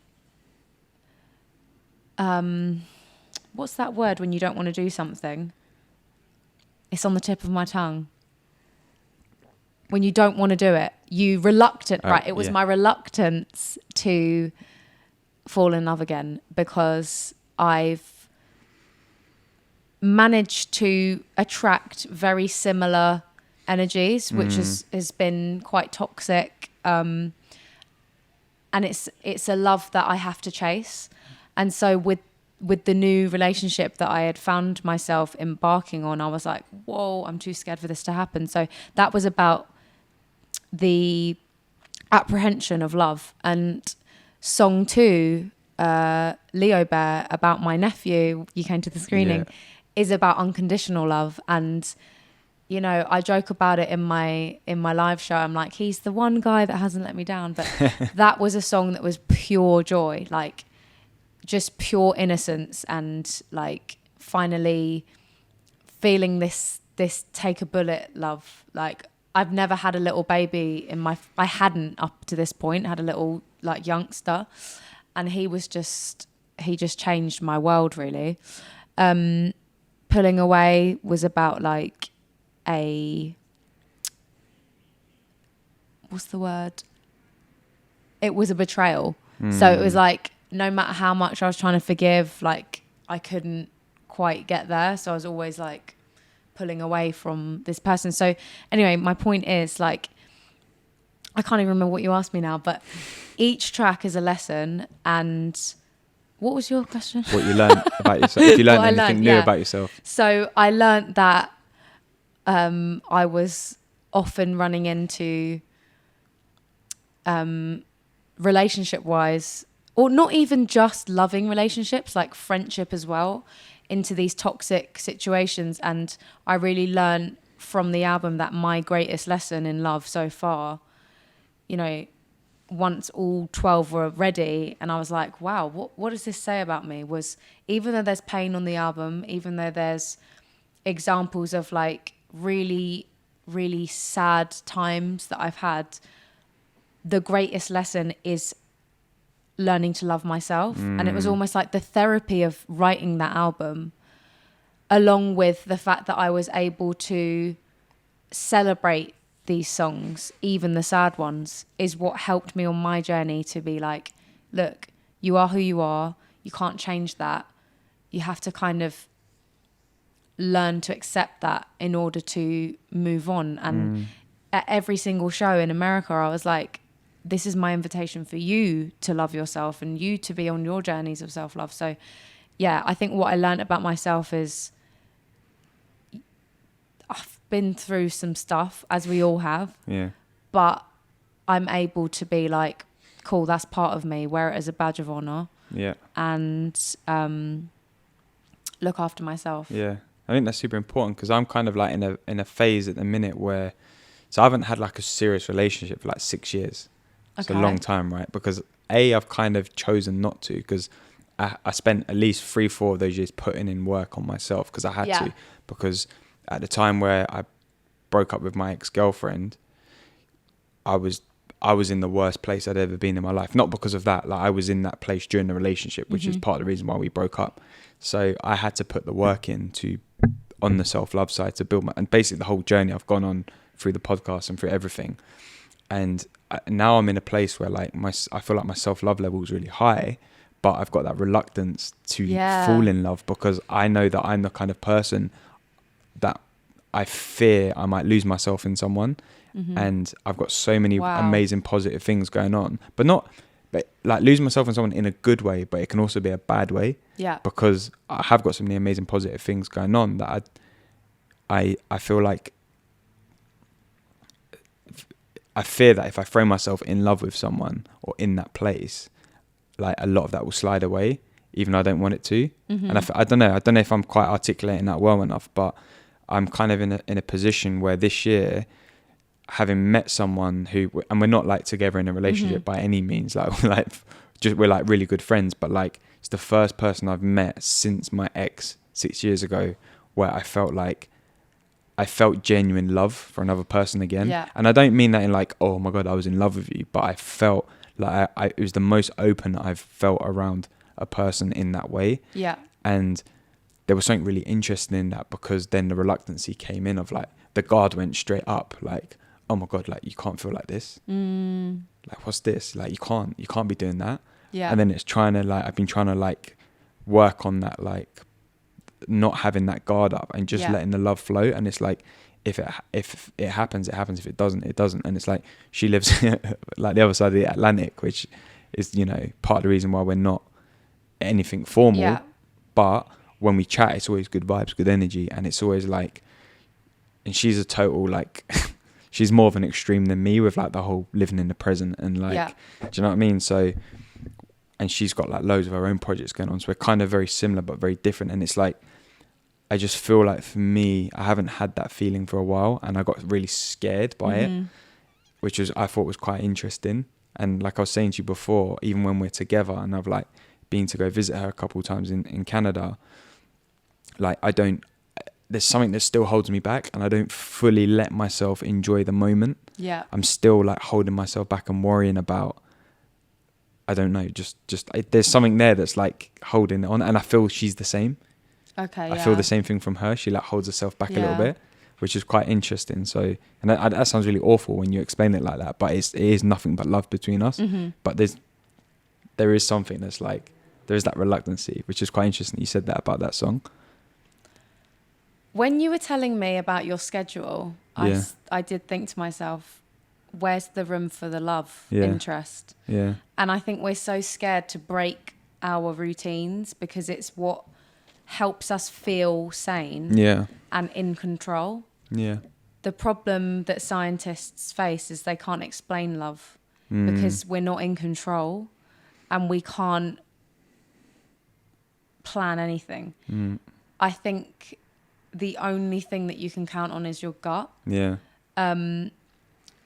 what's that word when you don't want to do something? It's on the tip of my tongue. When you don't want to do it, right? It was my reluctance to fall in love again, because I've managed to attract very similar energies, which has been quite toxic. And it's a love that I have to chase. And so with the new relationship that I had found myself embarking on, I was like, whoa, I'm too scared for this to happen. So that was about the apprehension of love. And song 2, Leo Bear, about my nephew, you came to the screening, is about unconditional love. And you know, I joke about it in my live show. I'm like, he's the one guy that hasn't let me down. But that was a song that was pure joy, like just pure innocence, and like finally feeling this take a bullet love. Like, I've never had a little baby I hadn't up to this point had a little like youngster, and he just changed my world really. Pulling Away was about like what's the word? It was a betrayal. So it was like, no matter how much I was trying to forgive, like I couldn't quite get there. So I was always like pulling away from this person. So anyway, my point is, like, I can't even remember what you asked me now, but each track is a lesson. And what was your question? What you learned about yourself. If you learned anything new about yourself. So I learned that I was often running into relationship-wise, or not even just loving relationships, like friendship as well, into these toxic situations. And I really learned from the album that my greatest lesson in love so far, you know, once all 12 were ready and I was like, wow, what does this say about me? Was, even though there's pain on the album, even though there's examples of like really, really sad times that I've had, the greatest lesson is learning to love myself. And it was almost like the therapy of writing that album, along with the fact that I was able to celebrate these songs, even the sad ones, is what helped me on my journey to be like, look, you are who you are. You can't change that. You have to kind of learn to accept that in order to move on. And at every single show in America, I was like, this is my invitation for you to love yourself and you to be on your journeys of self-love. So yeah, I think what I learned about myself is I've been through some stuff, as we all have. Yeah. But I'm able to be like, cool, that's part of me, wear it as a badge of honor. Yeah. And look after myself. Yeah. I think that's super important, because I'm kind of like in a phase at the minute where, so I haven't had like a serious relationship for like 6 years. It's a long time, right? Because I've kind of chosen not to, because I spent at least 3-4 of those years putting in work on myself, because I had to. Because at the time where I broke up with my ex-girlfriend, I was in the worst place I'd ever been in my life. Not because of that, like I was in that place during the relationship, which is part of the reason why we broke up. So I had to put the work in on the self-love side to build and basically the whole journey I've gone on through the podcast and through everything. And now I'm in a place where like I feel like my self-love level is really high, but I've got that reluctance to fall in love, because I know that I'm the kind of person that I fear I might lose myself in someone. And I've got so many amazing positive things going on, but like losing myself in someone in a good way, but it can also be a bad way. Yeah. Because I have got so many amazing positive things going on that I feel like I fear that if I throw myself in love with someone or in that place, like a lot of that will slide away, even though I don't want it to. And I don't know if I'm quite articulating that well enough, but I'm kind of in a position where this year, having met someone who, and we're not like together in a relationship by any means, like we're like really good friends, but like it's the first person I've met since my ex 6 years ago, where I felt genuine love for another person again. Yeah. And I don't mean that in like, oh my God, I was in love with you, but I felt like it was the most open I've felt around a person in that way. Yeah. And there was something really interesting in that, because then the reluctancy came in of like, the guard went straight up, like, oh my God, like you can't feel like this. Like, what's this? Like, you can't be doing that. Yeah. And then it's trying to like, I've been trying to like work on that, like not having that guard up and just letting the love flow. And it's like, if it happens, it happens. If it doesn't, it doesn't. And it's like, she lives like the other side of the Atlantic, which is, you know, part of the reason why we're not anything formal. Yeah. But when we chat, it's always good vibes, good energy. And it's always like, and she's a total like, she's more of an extreme than me with like the whole living in the present and like, do you know what I mean? So, and she's got like loads of her own projects going on. So we're kind of very similar, but very different. And it's like, I just feel like for me, I haven't had that feeling for a while, and I got really scared by it, which I thought was quite interesting. And like I was saying to you before, even when we're together and I've like been to go visit her a couple of times in Canada, like there's something that still holds me back, and I don't fully let myself enjoy the moment. Yeah. I'm still like holding myself back and worrying about, I don't know, there's something there that's like holding it on. And I feel she's the same. Okay. I feel the same thing from her. She like holds herself back a little bit, which is quite interesting. So, and that sounds really awful when you explain it like that, but it is nothing but love between us. But there is something that's like, there is that reluctancy, which is quite interesting. You said that about that song. When you were telling me about your schedule, I did think to myself, where's the room for the love, interest? Yeah. And I think we're so scared to break our routines because it's what helps us feel sane and in control. Yeah. The problem that scientists face is they can't explain love because we're not in control and we can't plan anything. I think the only thing that you can count on is your gut. Yeah.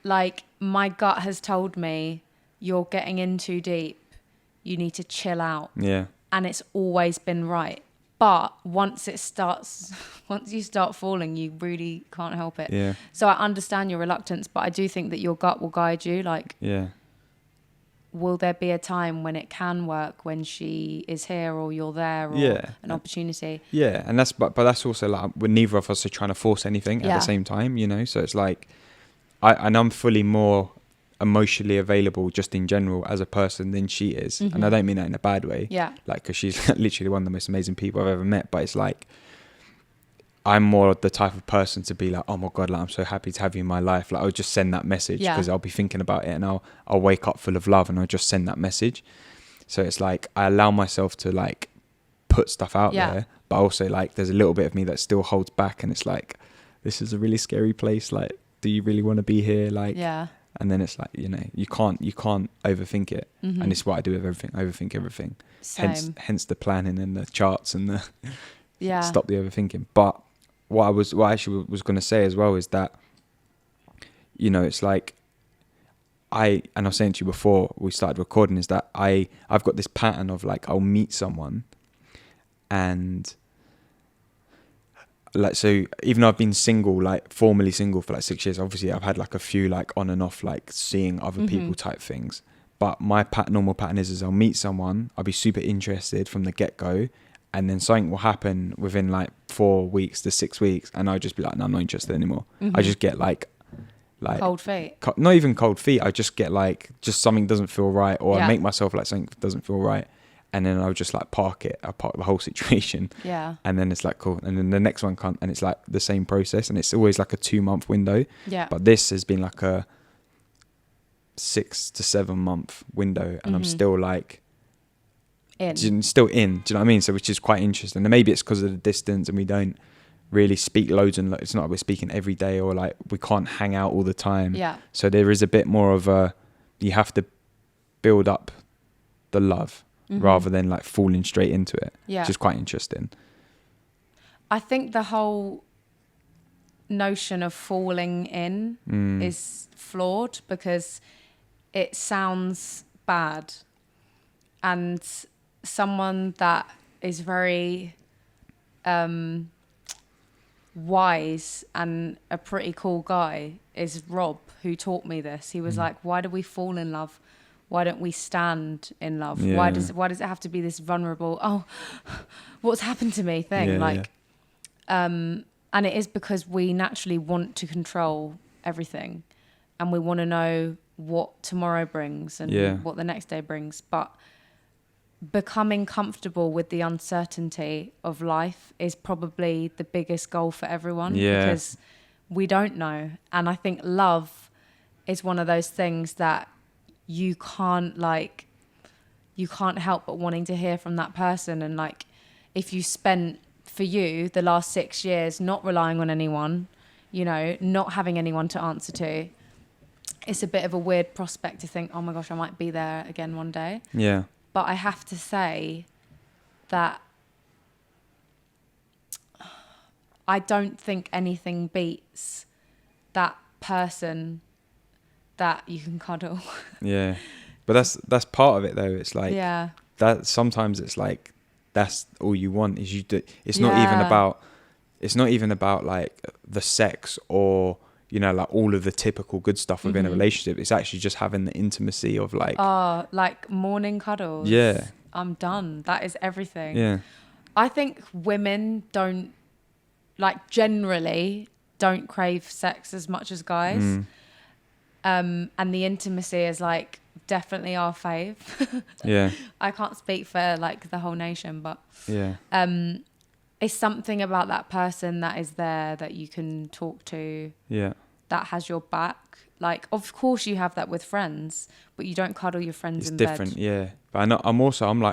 Like my gut has told me, you're getting in too deep. You need to chill out. Yeah. And it's always been right. But once you start falling, you really can't help it. Yeah. So I understand your reluctance, but I do think that your gut will guide you. Like, will there be a time when it can work, when she is here or you're there, or an opportunity? Yeah. And but that's also like, when neither of us are trying to force anything at the same time, you know? So it's like, I'm fully more emotionally available just in general as a person than she is. And I don't mean that in a bad way. Yeah. Like, because she's literally one of the most amazing people I've ever met. But it's like, I'm more the type of person to be like, oh my God, like, I'm so happy to have you in my life. Like, I'll just send that message because I'll be thinking about it, and I'll wake up full of love and I'll just send that message. So it's like, I allow myself to like put stuff out there, but also like there's a little bit of me that still holds back, and it's like, this is a really scary place. Like, do you really want to be here? Like, and then it's like, you know, you can't overthink it. And it's what I do with everything. Overthink everything. Same. Hence the planning and the charts and the Yeah. stop the overthinking. But what I actually was going to say as well is that, you know, it's like, and I was saying to you before we started recording, is that I've got this pattern of like, I'll meet someone, and like, so even though I've been single, like formally single for like 6 years, obviously I've had like a few like on and off, like seeing other people type things. But my normal pattern is I'll meet someone, I'll be super interested from the get-go, and then something will happen within like 4 weeks to 6 weeks, and I'll just be like, no, I'm not interested anymore. I just get like cold feet. Not even cold feet. I just get like, just something doesn't feel right, or I make myself like something doesn't feel right, and then I'll just like park the whole situation. Yeah. And then it's like, cool. And then the next one comes, and it's like the same process, and it's always like a 2-month window. Yeah. But this has been like a 6 to 7 month window, and I'm still like, still in. Do you know what I mean? So, which is quite interesting. And maybe it's because of the distance, and we don't really speak loads, and it's not like we're speaking every day, or like we can't hang out all the time. Yeah. So there is a bit more of you have to build up the love rather than like falling straight into it. Yeah. Which is quite interesting. I think the whole notion of falling in is flawed because it sounds bad. And someone that is very wise and a pretty cool guy is Rob, who taught me this. He was like, why do we fall in love? Why don't we stand in love? Yeah. Why does it have to be this vulnerable, oh, what's happened to me thing? Yeah, like, and it is because we naturally want to control everything, and we want to know what tomorrow brings and what the next day brings. But becoming comfortable with the uncertainty of life is probably the biggest goal for everyone, because we don't know. And I think love is one of those things that you can't help but wanting to hear from that person. And like, if you spent, for you, the last 6 years not relying on anyone, you know, not having anyone to answer to, it's a bit of a weird prospect to think, oh my gosh, I might be there again one day. Yeah. But I have to say that I don't think anything beats that person that you can cuddle. Yeah. But that's part of it though. It's like, yeah, that sometimes it's like, that's all you want is you do. It's not even about like the sex or, you know, like all of the typical good stuff within a relationship. It's actually just having the intimacy of like, like morning cuddles. Yeah. I'm done. That is everything. Yeah. I think women generally don't crave sex as much as guys. And the intimacy is like definitely our fave. Yeah. I can't speak for like the whole nation, but Yeah. it's something about that person that is there that you can talk to. Yeah. That has your back. Like, of course you have that with friends, but you don't cuddle your friends in bed. It's different, yeah. But I'm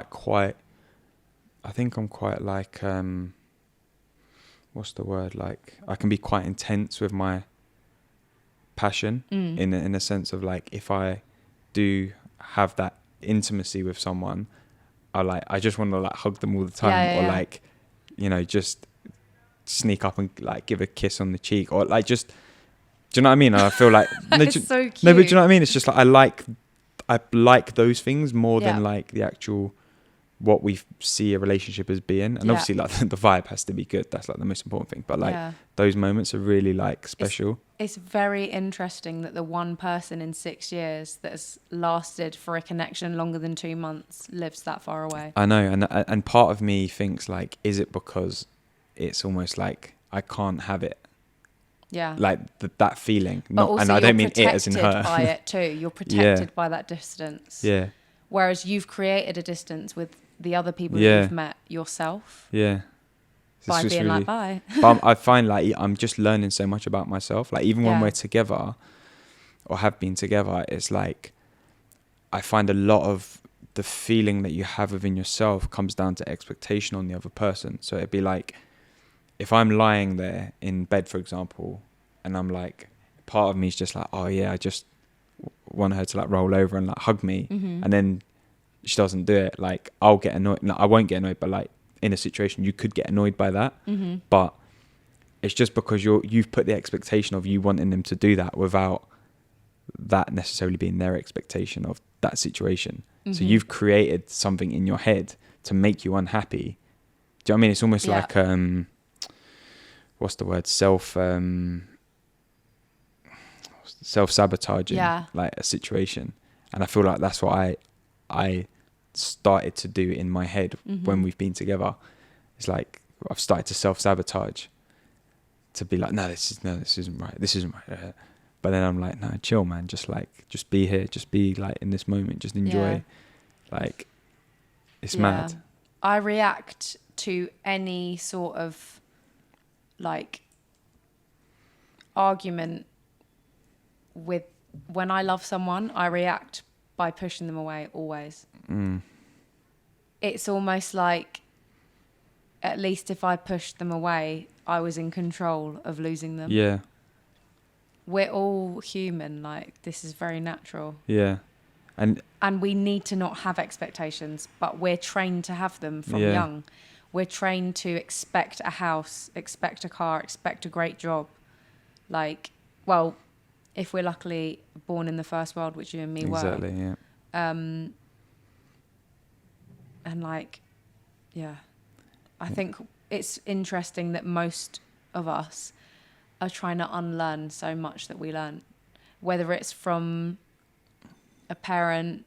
quite like, what's the word? Like, I can be quite intense with my passion in a sense of like, if I do have that intimacy with someone, I just want to like hug them all the time, or like, you know, just sneak up and like give a kiss on the cheek, or like just, do you know what I mean? And I feel like it's so cute. No, but do you know what I mean? It's just like I like those things more than like the actual what we see a relationship as being. And obviously like the vibe has to be good. That's like the most important thing. But like those moments are really like special. It's very interesting that the one person in 6 years that has lasted for a connection longer than 2 months lives that far away. I know. And part of me thinks like, is it because it's almost like I can't have it? Yeah. Like that feeling. But also and I don't mean it as in her. You're protected by it too. You're protected by that distance. Yeah. Whereas you've created a distance with the other people you've met yourself. Yeah. By being really, like, bye. But I find like I'm just learning so much about myself. Like even when we're together or have been together, it's like I find a lot of the feeling that you have within yourself comes down to expectation on the other person. So it'd be like, if I'm lying there in bed, for example, and I'm like, part of me is just like, oh yeah, I just want her to like roll over and like hug me. And then she doesn't do it. Like I'll get annoyed. No, I won't get annoyed, but like in a situation you could get annoyed by that. But it's just because you've put the expectation of you wanting them to do that without that necessarily being their expectation of that situation. So you've created something in your head to make you unhappy. Do you know what I mean? It's almost like what's the word? Self-sabotaging, like a situation. And I feel like that's what I started to do in my head when we've been together. It's like I've started to self-sabotage, to be like, no, this isn't right. But then I'm like, no, chill, man. Just be here. Just be like in this moment. Just enjoy. Like, it's mad. I react to any sort of like argument with, when I love someone, I react by pushing them away always. It's almost like, at least if I pushed them away, I was in control of losing them. Yeah. We're all human. Like, this is very natural. Yeah. And we need to not have expectations, but we're trained to have them from young. We're trained to expect a house, expect a car, expect a great job. Like, well, if we're luckily born in the first world, which you and me were. Exactly, yeah. And like, yeah. I think it's interesting that most of us are trying to unlearn so much that we learn, whether it's from a parent,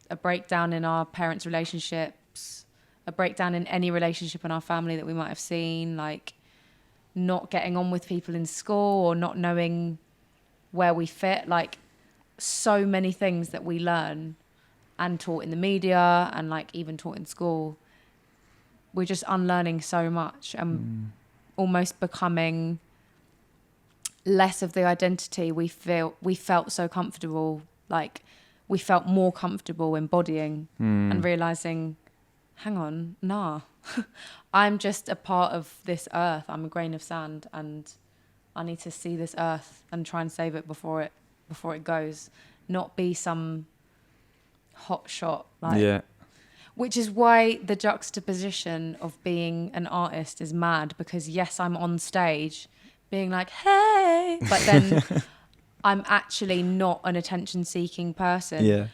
a breakdown in our parents' relationships, a breakdown in any relationship in our family that we might have seen, like not getting on with people in school or not knowing where we fit, like so many things that we learn and taught in the media and like even taught in school. We're just unlearning so much and almost becoming less of the identity we felt so comfortable, like we felt more comfortable embodying and realizing, hang on, nah, I'm just a part of this earth. I'm a grain of sand and I need to see this earth and try and save it before it goes, not be some hot shot. Like, yeah. Which is why the juxtaposition of being an artist is mad, because yes, I'm on stage being like, hey, but then I'm actually not an attention-seeking person. Yeah.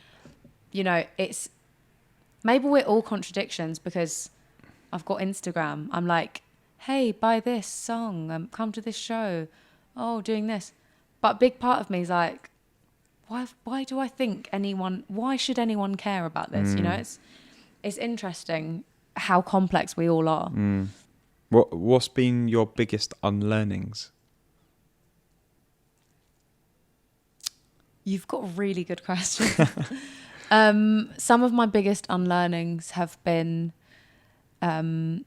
You know, it's maybe we're all contradictions, because I've got Instagram. I'm like, hey, buy this song, come to this show, doing this. But a big part of me is like, why do I think why should anyone care about this? You know, it's interesting how complex we all are. What's been your biggest unlearnings? You've got a really good question. Some of my biggest unlearnings have been that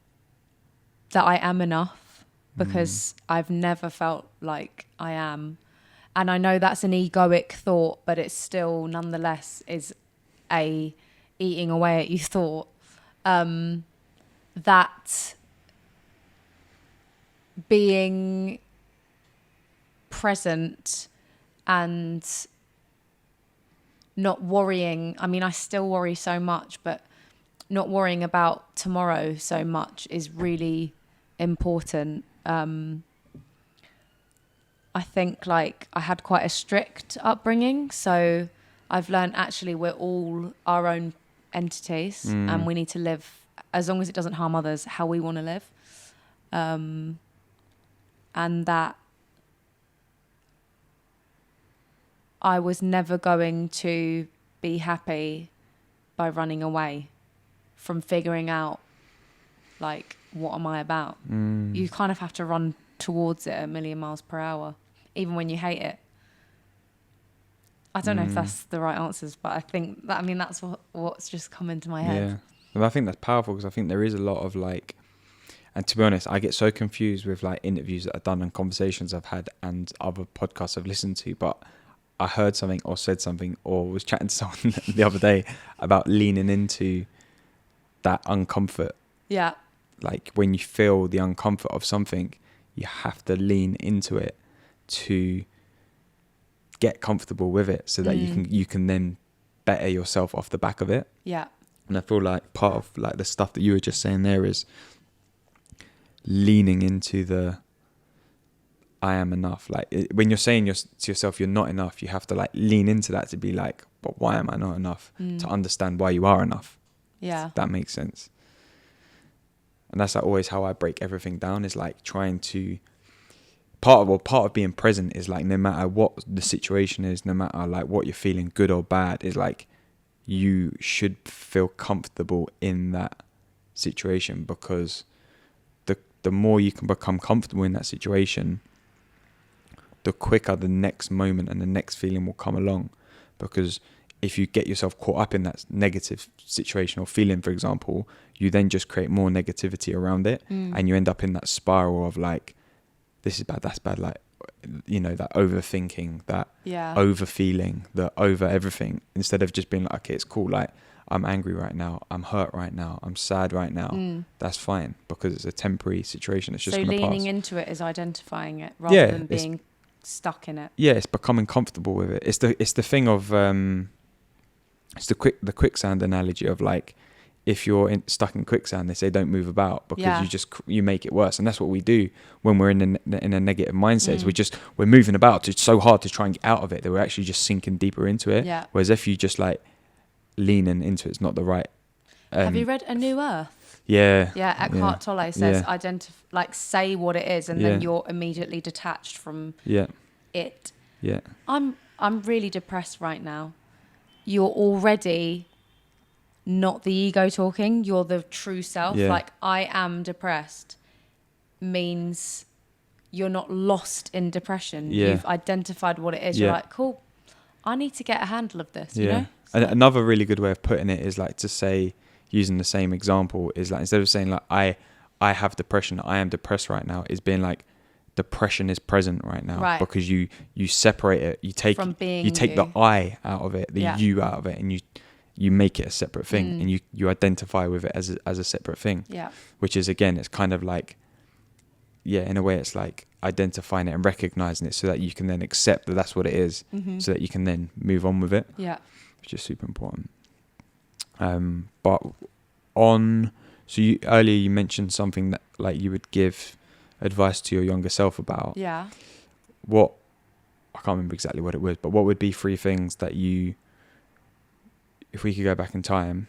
I am enough, because I've never felt like I am. And I know that's an egoic thought, but it still nonetheless is a eating away at you thought. That being present and not worrying, I mean, I still worry so much, but not worrying about tomorrow so much is really important. I think like I had quite a strict upbringing, so I've learned actually we're all our own entities and we need to live, as long as it doesn't harm others, how we want to live. And that I was never going to be happy by running away from figuring out, like, what am I about? You kind of have to run towards it 1,000,000 miles per hour, even when you hate it. I don't know if that's the right answers, but I think that, I mean, that's what's just come into my head. Yeah. Well, I think that's powerful, because I think there is a lot of like, and to be honest, I get so confused with like interviews that I've done and conversations I've had and other podcasts I've listened to, but I heard something or said something or was chatting to someone the other day about leaning into that uncomfort. Yeah. Like when you feel the uncomfort of something, you have to lean into it to get comfortable with it, so that you can then better yourself off the back of it. Yeah. And I feel like part of like the stuff that you were just saying there is leaning into the I am enough. Like when you're saying to yourself you're not enough, you have to like lean into that to be like, but why am I not enough? To understand why you are enough. Yeah. If that makes sense. And that's like always how I break everything down, is like trying to part of being present is like, no matter what the situation is, no matter like what you're feeling, good or bad, is like you should feel comfortable in that situation, because the more you can become comfortable in that situation, the quicker the next moment and the next feeling will come along. Because if you get yourself caught up in that negative situation or feeling, for example, you then just create more negativity around it, and you end up in that spiral of like, this is bad, that's bad, like, you know, that overthinking, that over feeling, that over everything, instead of just being like, okay, it's cool, like, I'm angry right now, I'm hurt right now, I'm sad right now, that's fine, because it's a temporary situation, it's just going to pass. So leaning into it is identifying it rather than being stuck in it. Yeah, it's becoming comfortable with it. It's the thing of it's the quicksand analogy of like, if you're stuck in quicksand, they say don't move about, because you make it worse. And that's what we do when we're in a negative mindset. We're moving about. It's so hard to try and get out of it that we're actually just sinking deeper into it. Whereas if you just like leaning into it's not the right. Have you read A New Earth? Yeah. Yeah, Eckhart Tolle says Yeah. like say what it is, and then you're immediately detached from it. Yeah. I'm really depressed right now. You're already not the ego talking, you're the true self. Yeah. Like, I am depressed means you're not lost in depression. Yeah. You've identified what it is. Yeah. You're like, cool, I need to get a handle of this, you Yeah. know? And another really good way of putting it is like to say, using the same example, is like, instead of saying like I have depression, I am depressed right now, is being like, depression is present right now. Right. Because you separate it, you take From being you take you. the I out of it, the you out of it, and you make it a separate thing, and you identify with it as a separate thing. Yeah. Which is, again, it's kind of like, in a way, it's like identifying it and recognizing it so that you can then accept that that's what it is, so that you can then move on with it. Yeah. Which is super important. But earlier you mentioned something that like you would give advice to your younger self about. Yeah. What, I can't remember exactly what it was, but what would be 3 things that you, if we could go back in time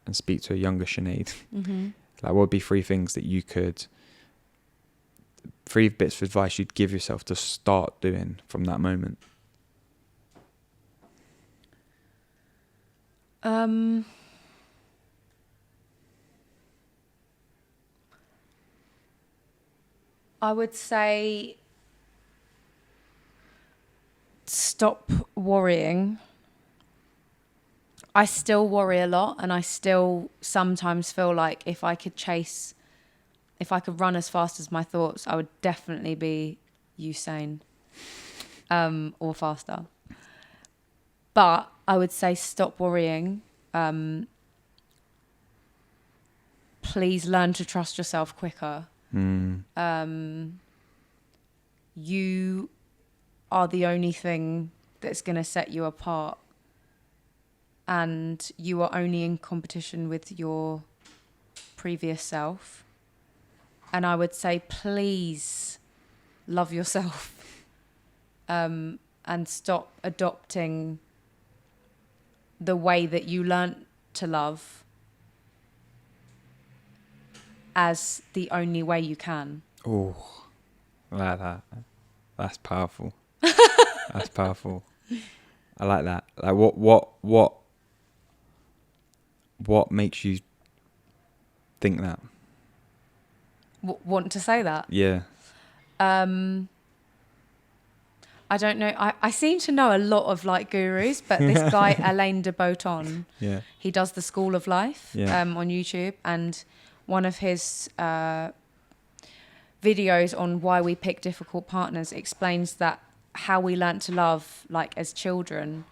and speak to a younger Sinead, like what would be 3 things that you could, 3 bits of advice you'd give yourself to start doing from that moment? I would say stop worrying. I still worry a lot, and I still sometimes feel like if I could run as fast as my thoughts, I would definitely be Usain, or faster. But I would say stop worrying. Please learn to trust yourself quicker. You are the only thing that's going to set you apart, and you are only in competition with your previous self. And I would say, please love yourself, and stop adopting the way that you learnt to love as the only way you can. Oh, I like that. That's powerful. That's powerful. I like that. Like what makes you think that? Want to say that? Yeah. I don't know. I seem to know a lot of like gurus, but this guy, Alain de Botton, he does the School of Life on YouTube, and one of his videos on why we pick difficult partners explains that how we learn to love, like as children,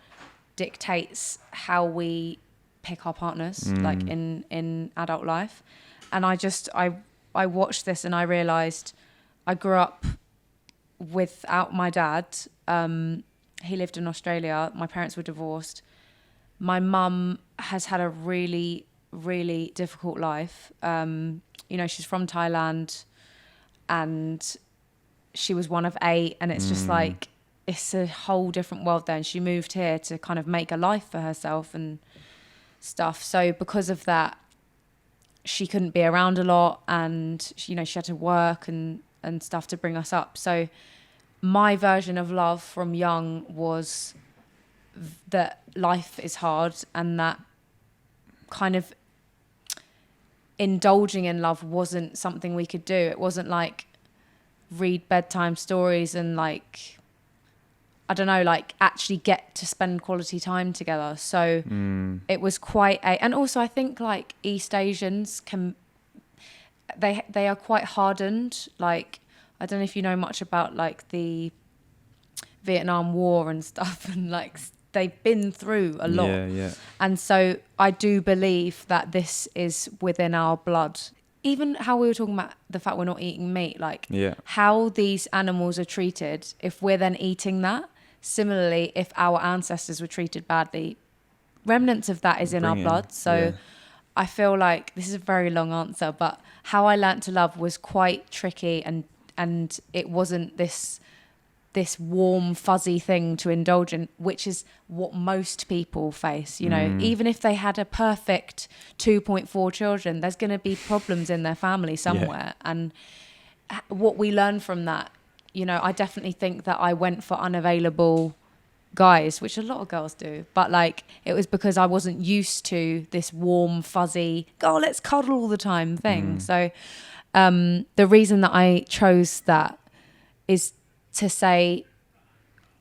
dictates how we pick our partners, like in adult life. And I watched this and I realized I grew up without my dad. He lived in Australia. My parents were divorced. My mum has had a really, really difficult life. She's from Thailand, and she was one of 8, and it's just like, it's a whole different world there. And she moved here to kind of make a life for herself and stuff. So because of that, she couldn't be around a lot, and she had to work and stuff to bring us up. So my version of love from young was that life is hard, and that kind of indulging in love wasn't something we could do. It wasn't like read bedtime stories and like, I don't know, like actually get to spend quality time together. So it was and also I think like East Asians they are quite hardened. Like, I don't know if you know much about like the Vietnam War and stuff, and like they've been through a lot. Yeah. And so I do believe that this is within our blood. Even how we were talking about the fact we're not eating meat, like how these animals are treated, if we're then eating that. Similarly, if our ancestors were treated badly, remnants of that is in our blood. So I feel like this is a very long answer, but how I learnt to love was quite tricky, and it wasn't this this warm, fuzzy thing to indulge in, which is what most people face. You know, even if they had a perfect 2.4 children, there's going to be problems in their family somewhere. And what we learn from that, you know, I definitely think that I went for unavailable guys, which a lot of girls do, but like it was because I wasn't used to this warm, fuzzy, let's cuddle all the time thing. So the reason that I chose that is to say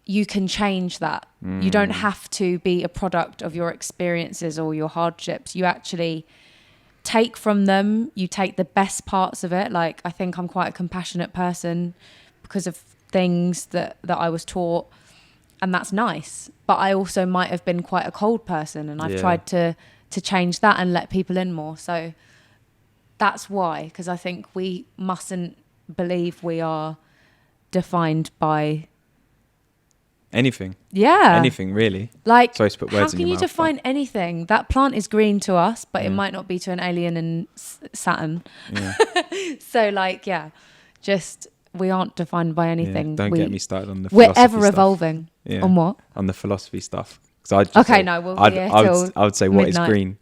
you can change that. You don't have to be a product of your experiences or your hardships. You actually take from them, you take the best parts of it. Like, I think I'm quite a compassionate person because of things that I was taught, and that's nice. But I also might have been quite a cold person, and I've tried to change that and let people in more. So that's why, because I think we mustn't believe we are defined by anything. Yeah. Anything, really. Like, sorry to put words how in can your you mouth, define anything? That plant is green to us, but it Yeah. might not be to an alien in Saturn. Yeah. So, like, just we aren't defined by anything. Don't get me started on the We're philosophy ever stuff. evolving. Yeah. On what? On the philosophy stuff. 'Cause I'd just Okay, say, no, we'll I'd, be here I till would, I would say what midnight. is green.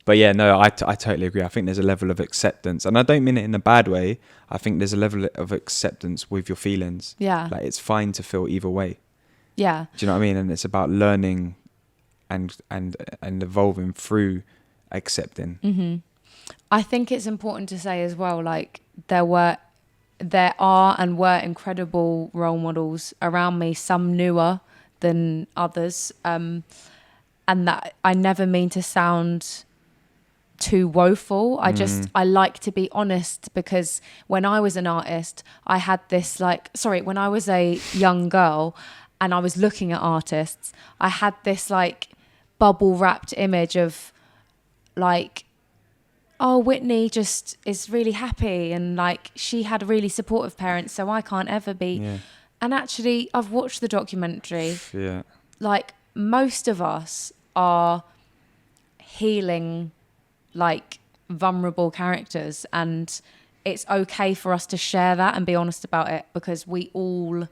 But yeah, no, I totally agree. I think there's a level of acceptance, and I don't mean it in a bad way. I think there's a level of acceptance with your feelings. Yeah. Like, it's fine to feel either way. Yeah. Do you know what I mean? And it's about learning and evolving through accepting. Mm-hmm. I think it's important to say as well, like, there are and were incredible role models around me, some newer than others. And that I never mean to sound too woeful. I like to be honest, because when I was an artist, I had this when I was a young girl and I was looking at artists, I had this like bubble wrapped image of like, oh, Whitney just is really happy and like she had really supportive parents, so I can't ever be. Yeah. And actually, I've watched the documentary. Yeah. Like, most of us are healing, like, vulnerable characters, and it's okay for us to share that and be honest about it, because we all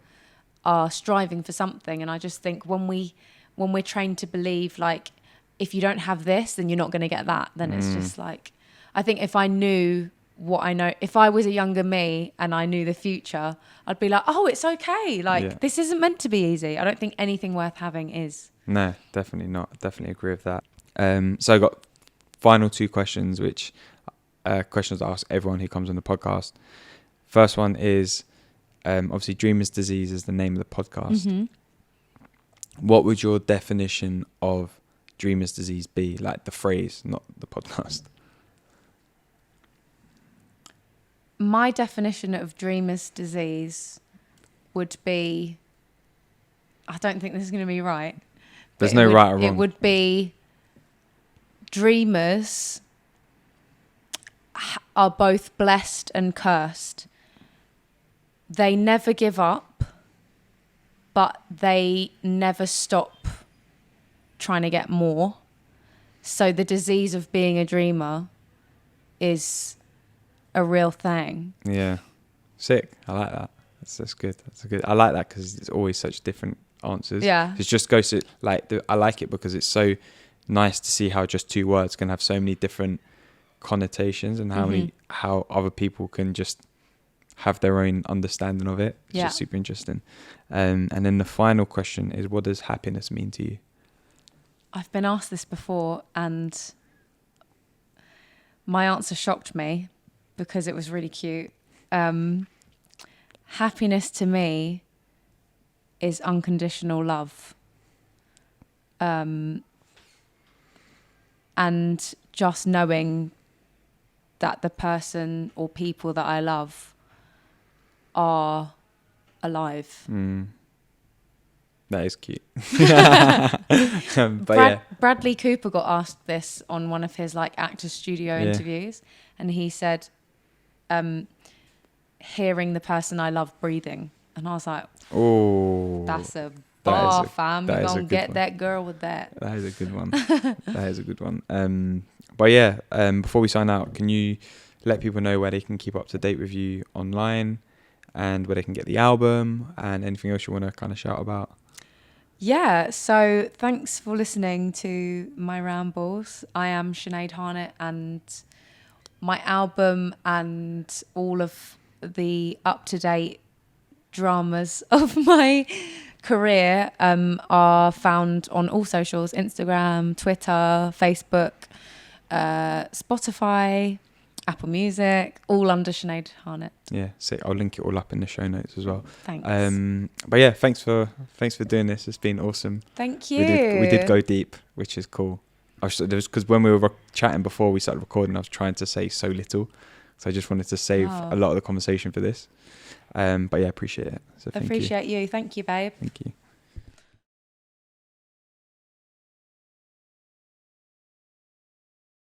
are striving for something. And I just think when we're trained to believe, like, if you don't have this, then you're not going to get that, then it's just like, I think if I knew what I know, if I was a younger me and I knew the future, I'd be like, oh, it's okay. Like, this isn't meant to be easy. I don't think anything worth having is. No, definitely not. Definitely agree with that. So I got final two questions, which questions I ask everyone who comes on the podcast. First one is, obviously, Dreamer's Disease is the name of the podcast. Mm-hmm. What would your definition of Dreamer's Disease be? Like, the phrase, not the podcast. My definition of Dreamer's Disease would be, I don't think this is going to be right. There's no right or wrong. It would be, dreamers are both blessed and cursed. They never give up, but they never stop trying to get more. So the disease of being a dreamer is a real thing. Yeah. Sick. I like that. That's good. I like that because it's always such different answers. Yeah. It just goes to, like, I like it because it's so nice to see how just two words can have so many different connotations, and how other people can just have their own understanding of it. It's just super interesting. And then the final question is, what does happiness mean to you? I've been asked this before, and my answer shocked me because it was really cute. Happiness to me is unconditional love. And just knowing that the person or people that I love are alive. That is cute. But Bradley Cooper got asked this on one of his like actor studio interviews, and he said, hearing the person I love breathing. And I was like, oh, that's a bar, fam. You're going to get one. That girl with that. That is a good one. That is a good one. But yeah, before we sign out, can you let people know where they can keep up to date with you online? and where they can get the album, and anything else you want to kind of shout about. Yeah, so thanks for listening to my rambles. I am Sinead Harnett, and my album and all of the up-to-date dramas of my career are found on all socials: Instagram, Twitter, Facebook, Spotify, Apple Music, all under Sinead Harnett. Yeah, so I'll link it all up in the show notes as well. Thanks. But yeah, thanks for doing this. It's been awesome. Thank you. We did go deep, which is cool. Because when we were chatting before we started recording, I was trying to say so little, so I just wanted to save a lot of the conversation for this. But yeah, appreciate it. So appreciate you. Thank you, babe. Thank you.